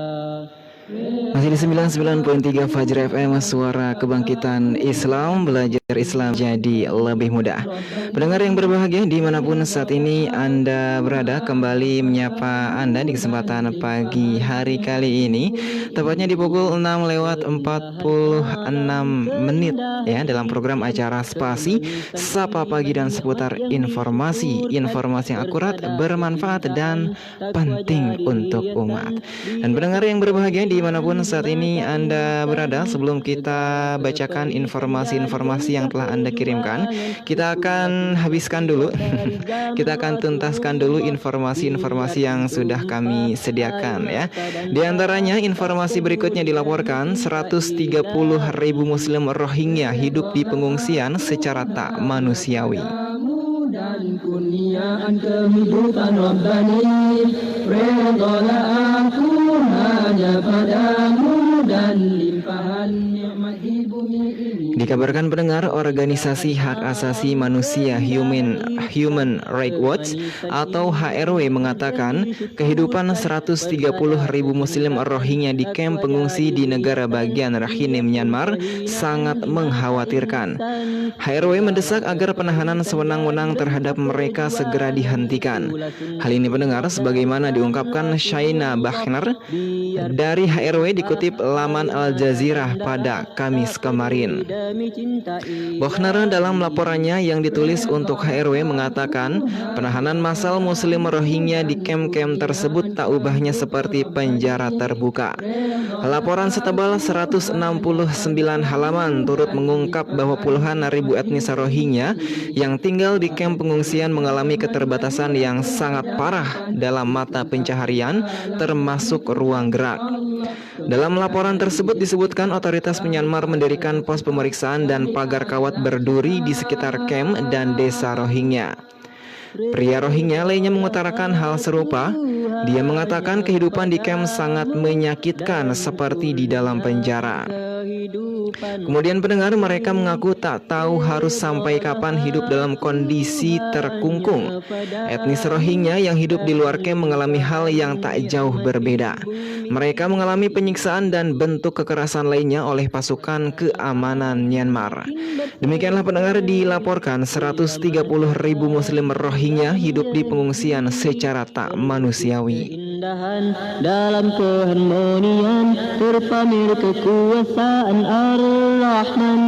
Masih di 99.3 Fajri FM, suara kebangkitan Islam, belajar Islam jadi lebih mudah. Pendengar yang berbahagia dimanapun saat ini Anda berada, kembali menyapa Anda di kesempatan pagi hari kali ini, tepatnya di pukul 6:46 ya, dalam program acara Spasi, Sapa Pagi dan seputar informasi yang akurat, bermanfaat dan penting untuk umat. Dan pendengar yang berbahagia dimanapun saat ini Anda berada, sebelum kita bacakan informasi-informasi yang telah Anda kirimkan, kita akan habiskan dulu kita akan tuntaskan dulu informasi-informasi yang sudah kami sediakan ya. Di antaranya informasi berikutnya dilaporkan 130.000 Muslim Rohingya hidup di pengungsian secara tak manusiawi. Dan kurniaan kehidupan Rabbani, redhalah aku hanya padamu, dan limpahan nikmat di bumi ini. Dikabarkan pendengar, organisasi hak asasi manusia Human Rights Watch atau HRW mengatakan kehidupan 130.000 Muslim Rohingya di kamp pengungsi di negara bagian Rakhine, Myanmar sangat mengkhawatirkan. HRW mendesak agar penahanan sewenang-wenang terhadap mereka segera dihentikan. Hal ini pendengar sebagaimana diungkapkan Shaina Bahner dari HRW dikutip laman Al Jazeera pada Kamis kemarin. Bahner dalam laporannya yang ditulis untuk HRW mengatakan penahanan massal Muslim Rohingya di kamp-kamp tersebut tak ubahnya seperti penjara terbuka. Laporan setebal 169 halaman turut mengungkap bahwa puluhan ribu etnis Rohingya yang tinggal di kamp pengungsian mengalami keterbatasan yang sangat parah dalam mata pencaharian, termasuk ruang gerak. Dalam laporan tersebut disebutkan otoritas Myanmar mendirikan pos pemeriksaan dan pagar kawat berduri di sekitar kamp dan desa Rohingya. Pria Rohingya lainnya mengutarakan hal serupa. Dia mengatakan kehidupan di kamp sangat menyakitkan seperti di dalam penjara. Kemudian pendengar, mereka mengaku tak tahu harus sampai kapan hidup dalam kondisi terkungkung. Etnis Rohingya yang hidup di luar kamp mengalami hal yang tak jauh berbeda. Mereka mengalami penyiksaan dan bentuk kekerasan lainnya oleh pasukan keamanan Myanmar. Demikianlah pendengar, dilaporkan 130.000 Muslim Rohingya hidup di pengungsian secara tak manusiawi. Dalam keharmonian terpamer kekuasaan Ar-Rahman.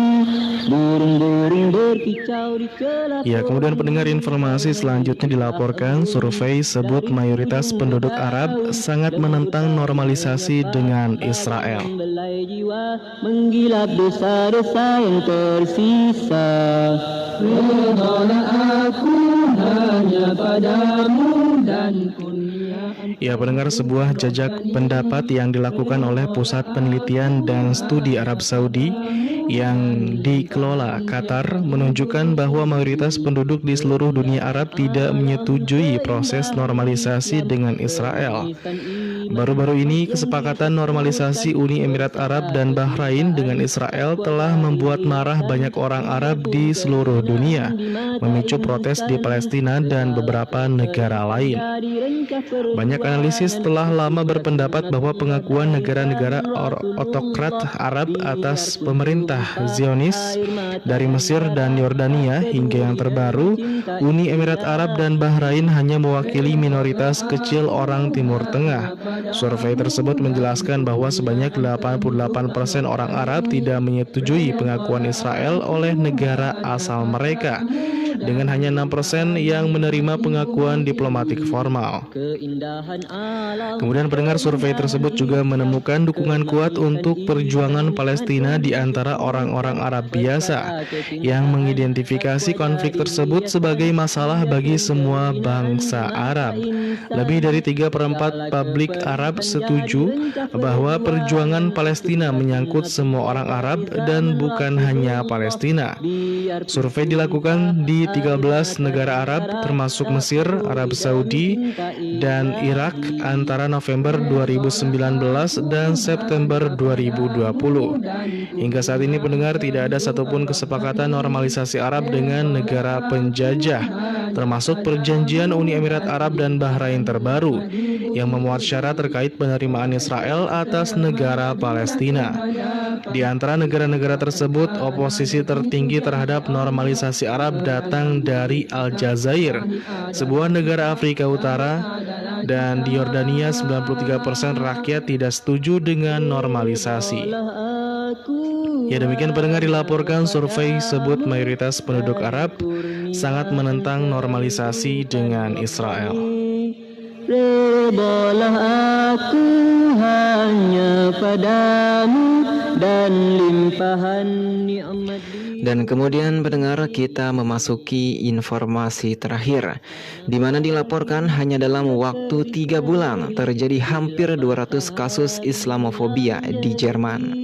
Burung-burung berkicau di celah. Ya, kemudian pendengar, informasi selanjutnya dilaporkan survei sebut mayoritas penduduk Arab sangat menentang normalisasi dengan Israel. Menggilap dosa-dosa yang tersisa. Redhalah aku hanya padamu, dan ya pendengar, sebuah jajak pendapat yang dilakukan oleh Pusat Penelitian dan Studi Arab Saudi yang dikelola Qatar menunjukkan bahwa mayoritas penduduk di seluruh dunia Arab tidak menyetujui proses normalisasi dengan Israel. Baru-baru ini kesepakatan normalisasi Uni Emirat Arab dan Bahrain dengan Israel telah membuat marah banyak orang Arab di seluruh dunia, memicu protes di Palestina dan beberapa negara lain. Banyak analisis telah lama berpendapat bahwa pengakuan negara-negara otokrat Arab atas pemerintah Zionis dari Mesir dan Yordania hingga yang terbaru, Uni Emirat Arab dan Bahrain hanya mewakili minoritas kecil orang Timur Tengah. Survei tersebut menjelaskan bahwa sebanyak 88% orang Arab tidak menyetujui pengakuan Israel oleh negara asal mereka. dengan hanya 6% yang menerima pengakuan diplomatik formal. Kemudian pendengar, survei tersebut juga menemukan dukungan kuat untuk perjuangan Palestina di antara orang-orang Arab biasa yang mengidentifikasi konflik tersebut sebagai masalah bagi semua bangsa Arab. Lebih dari 3/4 publik Arab setuju bahwa perjuangan Palestina menyangkut semua orang Arab dan bukan hanya Palestina. Survei dilakukan di 13 negara Arab termasuk Mesir, Arab Saudi, dan Irak antara November 2019 dan September 2020. Hingga saat ini pendengar, tidak ada satupun kesepakatan normalisasi Arab dengan negara penjajah, termasuk perjanjian Uni Emirat Arab dan Bahrain terbaru yang memuat syarat terkait penerimaan Israel atas negara Palestina. Di antara negara-negara tersebut, oposisi tertinggi terhadap normalisasi Arab datang dari Aljazair, sebuah negara Afrika Utara, dan di Yordania 93% rakyat tidak setuju dengan normalisasi. Ya, demikian pendengar, dilaporkan survei sebut mayoritas penduduk Arab sangat menentang normalisasi dengan Israel. Redalah aku hanya padamu dan limpahan nikmat. Dan kemudian pendengar, kita memasuki informasi terakhir, di mana dilaporkan hanya dalam waktu 3 bulan terjadi hampir 200 kasus Islamofobia di Jerman.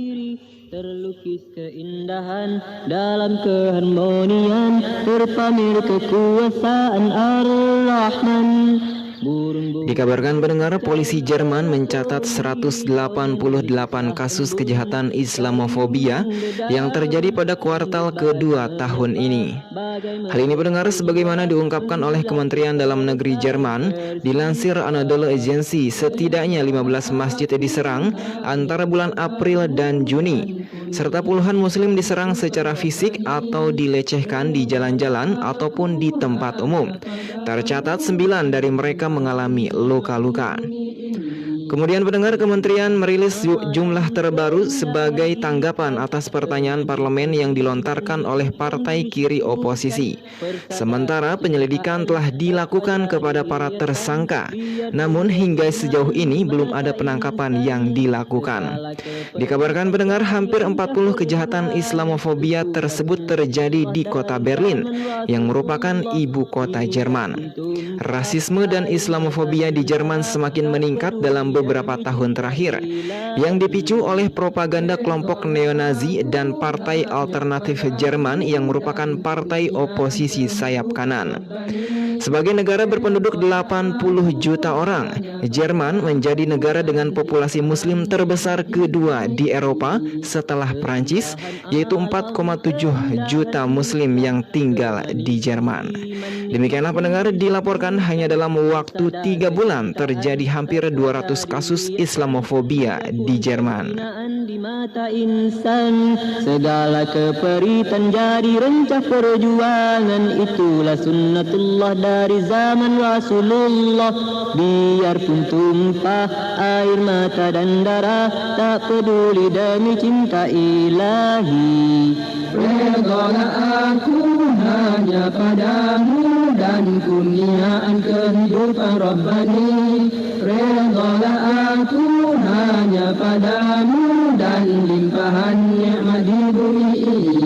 Terlukis keindahan dalam keharmonian, terpamer kekuasaan Ar-Rahman. Dikabarkan pendengar, polisi Jerman mencatat 188 kasus kejahatan Islamofobia yang terjadi pada kuartal kedua tahun ini. Hal ini pendengar sebagaimana diungkapkan oleh Kementerian Dalam Negeri Jerman. Dilansir Anadolu Agency, setidaknya 15 masjid diserang antara bulan April dan Juni, serta puluhan muslim diserang secara fisik atau dilecehkan di jalan-jalan ataupun di tempat umum. Tercatat 9 dari mereka mengalami luka-luka. Kemudian pendengar, kementerian merilis jumlah terbaru sebagai tanggapan atas pertanyaan parlemen yang dilontarkan oleh partai kiri oposisi. Sementara penyelidikan telah dilakukan kepada para tersangka, namun hingga sejauh ini belum ada penangkapan yang dilakukan. Dikabarkan pendengar, hampir 40 kejahatan Islamofobia tersebut terjadi di kota Berlin yang merupakan ibu kota Jerman. Rasisme dan Islamofobia di Jerman semakin meningkat dalam beberapa tahun terakhir, yang dipicu oleh propaganda kelompok neonazi dan Partai Alternatif Jerman yang merupakan partai oposisi sayap kanan. Sebagai negara berpenduduk 80 juta orang, Jerman menjadi negara dengan populasi muslim terbesar kedua di Eropa setelah Prancis, yaitu 4,7 juta muslim yang tinggal di Jerman. Demikianlah pendengar, dilaporkan hanya dalam waktu 3 bulan terjadi hampir 200 kasus Islamofobia di Jerman. Di mata insan, segala keperitan jadi rencah perjuangan, itulah sunnatullah dari zaman Rasulullah. Biarpun tumpah air mata dan darah, tak peduli demi cinta ilahi. Redalah aku hanya padamu dan kurniaan kehidupan Rabbani. Redalah aku hanya padamu dan limpahan nikmat di bumi ini.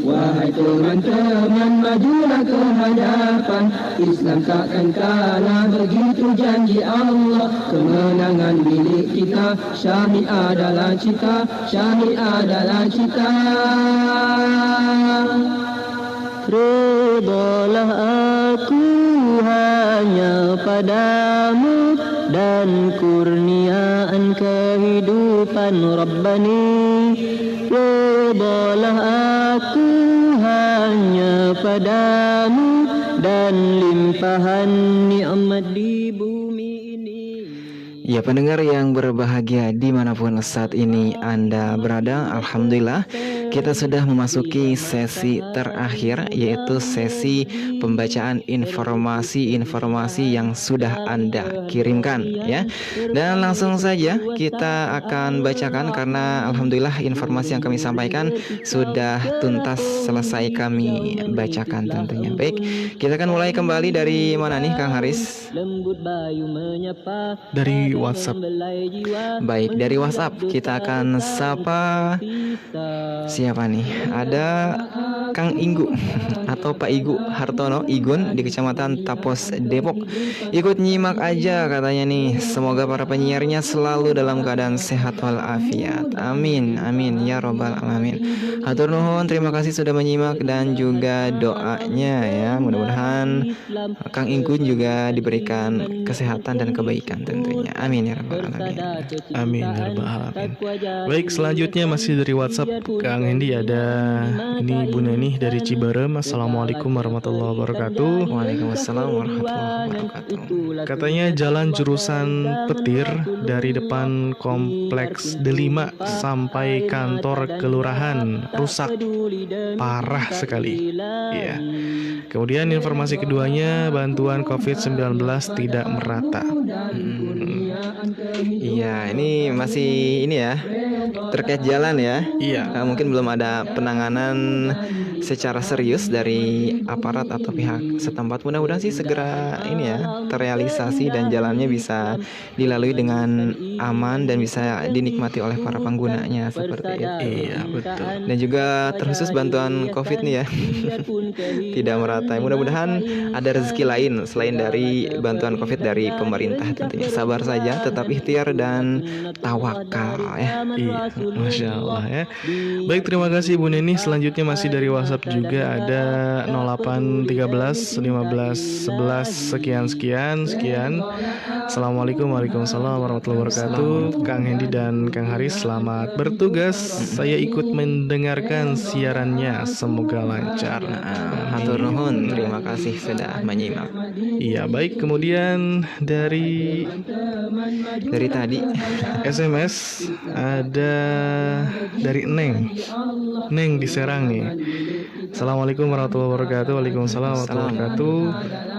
Wahai teman-teman, majulah ke hadapan, Islam takkan kalah, begitu janji Allah. Kemenangan milik kita, syahid adalah cita, syahid adalah cita. Redalah aku hanya padamu dan kurniaan kehidupan Rabbani. Redalah aku hanya padamu dan limpahan nikmat di bumi ini. Ya pendengar yang berbahagia dimanapun saat ini Anda berada, Alhamdulillah kita sudah memasuki sesi terakhir, yaitu sesi pembacaan informasi-informasi yang sudah Anda kirimkan ya. Dan langsung saja kita akan bacakan karena alhamdulillah informasi yang kami sampaikan sudah tuntas selesai kami bacakan tentunya. Baik, kita akan mulai kembali dari mana nih Kang Haris? Dari WhatsApp. Baik, dari WhatsApp kita akan sapa siapa nih? Ada Kang Inggu atau Pak Igu Hartono Igun di Kecamatan Tapos, Depok. Ikut nyimak aja katanya nih. Semoga para penyiarnya selalu dalam keadaan sehat walafiat. Amin, amin ya robbal alamin. Hatur nuhun, terima kasih sudah menyimak dan juga doanya ya. Mudah-mudahan Kang Inggun juga diberikan kesehatan dan kebaikan tentunya. Amin ya rabbal alamin. Amin ya rabbal alamin. Baik, selanjutnya masih dari WhatsApp Kang Hendi, ada ini Bu Neni dari Ciberem. Assalamualaikum warahmatullahi wabarakatuh. Waalaikumsalam warahmatullahi wabarakatuh. Katanya jalan jurusan Petir dari depan kompleks D5 sampai kantor kelurahan rusak parah sekali. Ya. Kemudian informasi keduanya, bantuan COVID-19 tidak merata. Iya, ini masih ini ya, terkait jalan ya. Iya. Mungkin belum ada penanganan secara serius dari aparat atau pihak setempat. Mudah-mudahan sih segera ini ya terrealisasi dan jalannya bisa dilalui dengan aman dan bisa dinikmati oleh para penggunanya seperti itu. Iya, betul. Dan juga terkhusus bantuan COVID nih ya tidak merata. Mudah-mudahan ada rezeki lain selain dari bantuan COVID dari pemerintah tentunya. Sabar saja, tetap ikhtiar dan tawakal ya. Iya, Masya Allah ya. Baik, terima kasih Bu Neni. Selanjutnya masih dari WhatsApp juga ada 0813 15 11 sekian. Assalamualaikum warahmatullahi wabarakatuh. Kang Hendi dan Kang Haris, selamat bertugas. Saya ikut mendengarkan siarannya, semoga lancar. Hatur nuhun, terima kasih sudah menyimak. Iya, baik. Kemudian dari tadi SMS ada dari Neng di Serang nih. Assalamualaikum warahmatullahi wabarakatuh. Waalaikumsalam warahmatullahi wabarakatuh.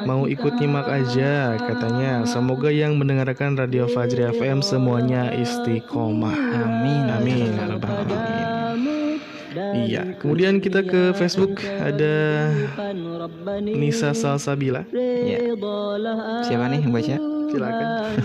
Mau ikut nyimak aja katanya. Semoga yang mendengarkan Radio Fajri FM semuanya istiqomah. Amin. Amin. Iya, kemudian kita ke Facebook, ada Nisa Salsabila. Ya. Siapa nih yang baca? Silakan.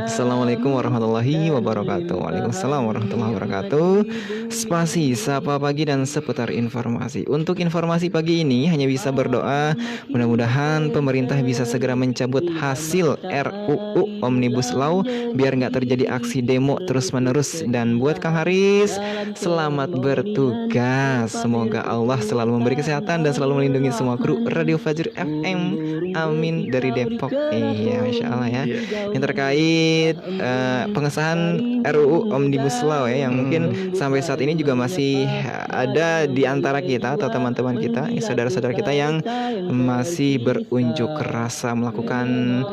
Assalamualaikum warahmatullahi wabarakatuh. Waalaikumsalam warahmatullahi wabarakatuh. Spasi, sapa pagi dan seputar informasi. Untuk informasi pagi ini hanya bisa berdoa mudah-mudahan pemerintah bisa segera mencabut hasil RUU Omnibus Law biar nggak terjadi aksi demo terus-menerus. Dan buat Kang Haris, selamat bertugas. Semoga Allah selalu memberi kesehatan dan selalu melindungi semua kru Radio Fajri FM. Amin, dari Depok. Iya, Masya Allah ya. Yang terkait pengesahan RUU Omnibus Law ya, yang mungkin sampai saat ini juga masih ada di antara kita atau teman-teman kita, saudara-saudara kita yang masih berunjuk rasa melakukan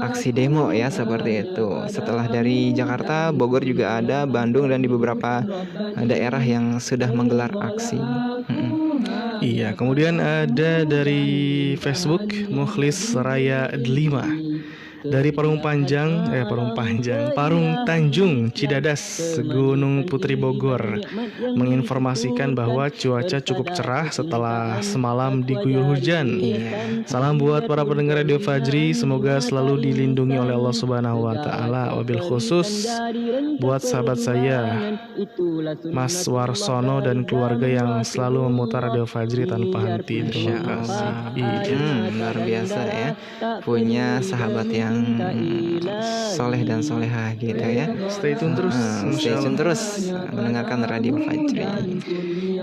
aksi demo ya, seperti itu. Setelah dari Jakarta, Bogor juga ada, Bandung, dan di beberapa daerah yang sudah menggelar aksi. Iya, kemudian ada dari Facebook Mukhlis Raya 5 dari Parung Tanjung, Cidadas, Gunung Putri Bogor, menginformasikan bahwa cuaca cukup cerah setelah semalam diguyur hujan. Salam buat para pendengar Radio Fajri, semoga selalu dilindungi oleh Allah Subhanahu wa taala. Wabil khusus buat sahabat saya Mas Warsono dan keluarga yang selalu memutar Radio Fajri tanpa henti. Terima kasih. Luar biasa ya, punya sahabat yang soleh dan soleha gitu ya. Stay tune terus mendengarkan Radio Fajri.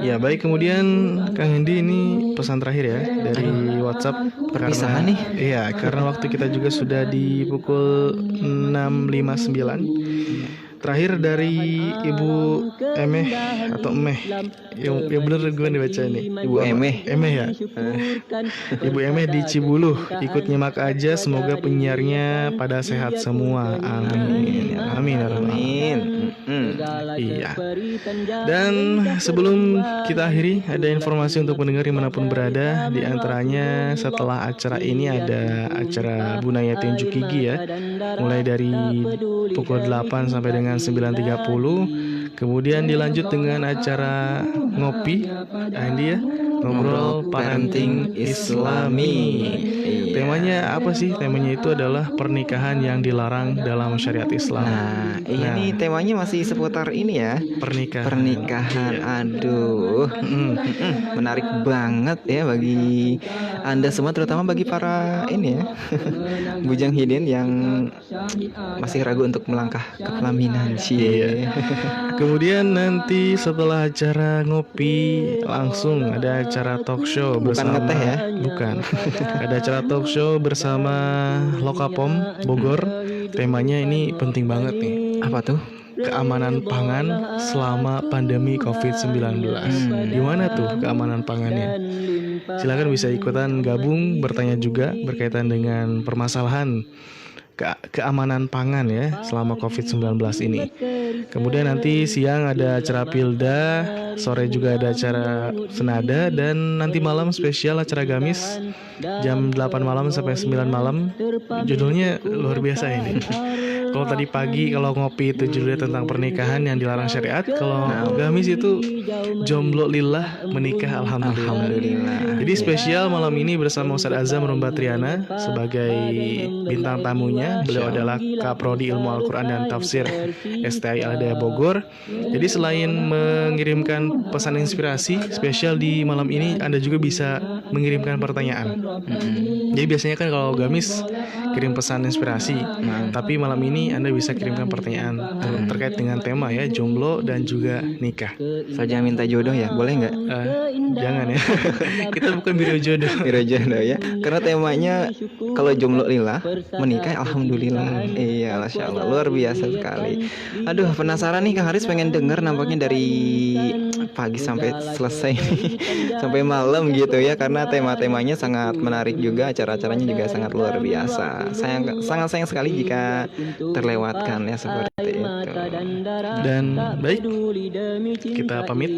Ya, baik. Kemudian Kang Hendi, ini pesan terakhir ya dari WhatsApp. Perpisahan nih. Iya, karena waktu kita juga sudah di pukul 6.59. Terakhir dari Ibu Emeh atau Emeh, yang bener gue dibaca ini. Ibu Emeh. Emeh ya. Ibu Emeh di Cibuluh, ikut nyimak aja, semoga penyiarnya pada sehat semua. Amin. Amin. Amin. Iya. Dan sebelum kita akhiri, ada informasi untuk pendengar dimanapun berada. Di antaranya setelah acara ini ada acara Bunaya Tinjuk Gigi ya, mulai dari pukul 8 sampai dengan 9.30. Kemudian dilanjut dengan acara ngopi, Andi ya, ngobrol parenting Islami. Temanya apa sih? Temanya itu adalah pernikahan yang dilarang dalam syariat Islam. Ini temanya masih seputar ini ya, pernikahan. Aduh, menarik banget ya bagi Anda semua, terutama bagi para ini ya bujang hidin yang masih ragu untuk melangkah ke pelaminan sih. Kemudian nanti setelah acara ngopi langsung ada acara talk show bersama, ngeteh ya? Bukan. Ada acara talk show bersama Lokapom Bogor. Temanya ini penting banget nih. Apa tuh? Keamanan pangan selama pandemi COVID-19. Gimana tuh keamanan pangannya? Silakan bisa ikutan gabung, bertanya juga berkaitan dengan permasalahan keamanan pangan ya selama COVID-19 ini. Kemudian nanti siang ada acara Pilda, sore juga ada acara Senada, dan nanti malam spesial acara Gamis jam 8 malam sampai 9 malam. Judulnya luar biasa ini. Kalau tadi pagi kalau ngopi itu judulnya tentang pernikahan yang dilarang syariat, kalau Gamis itu jomblo lillah menikah alhamdulillah. Jadi spesial malam ini bersama Ustadz Azam Rumba Triana sebagai bintang tamunya. Beliau adalah Kaprodi Ilmu Al-Quran dan Tafsir STI Al-Hidayah Bogor. Jadi selain mengirimkan pesan inspirasi spesial di malam ini, Anda juga bisa mengirimkan pertanyaan. Jadi biasanya kan kalau Gamis kirim pesan inspirasi, tapi malam ini Anda bisa kirimkan pertanyaan terkait dengan tema ya, jomblo dan juga nikah. Saja minta jodoh ya, boleh nggak? Jangan ya. Kita bukan biro jodoh. Biro jodoh ya. Karena temanya kalau jomblo lillah, menikah alhamdulillah. Iya, Masya Allah, luar biasa sekali. Aduh, penasaran nih Kak Haris, pengen denger nampaknya dari pagi sampai selesai sampai malam gitu ya, karena tema-temanya sangat menarik juga, acara-acaranya juga sangat luar biasa. Sangat sayang sekali jika terlewatkan ya seperti itu. Dan baik, kita pamit.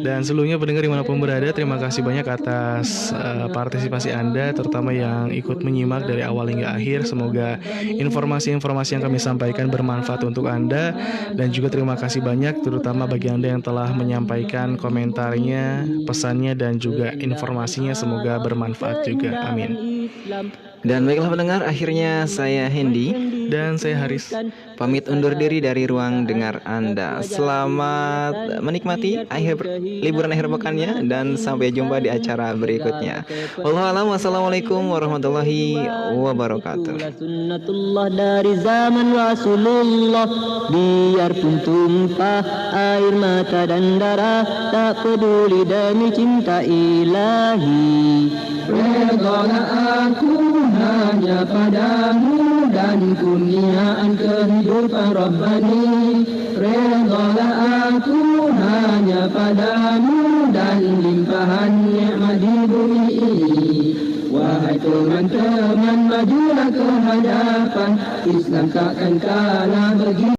Dan sebelumnya pendengar dimanapun berada, terima kasih banyak atas partisipasi Anda, terutama yang ikut menyimak dari awal hingga akhir. Semoga informasi-informasi yang kami sampaikan bermanfaat untuk Anda, dan juga terima kasih banyak terutama bagi Anda yang telah menyampaikan komentarnya, pesannya, dan juga informasinya. Semoga bermanfaat juga. Amin. Dan baiklah pendengar, akhirnya saya Hendy dan saya Haris pamit undur diri dari ruang dengar Anda. Selamat menikmati liburan akhir pekannya, dan sampai jumpa di acara berikutnya. Wallahu a'lam. Wassalamualaikum warahmatullahi wabarakatuh. Sunnatullah dari zaman Rasulullah, biarpun tumpah air mata dan darah, tak peduli demi cinta ilahi. Redalah aku hanya padamu dan kurniaan kehidupan Rabbani. Redalah aku hanya padamu dan limpahan nikmat di bumi ini. Wahai teman-teman, majulah ke hadapan, Islam takkan kalah begitu.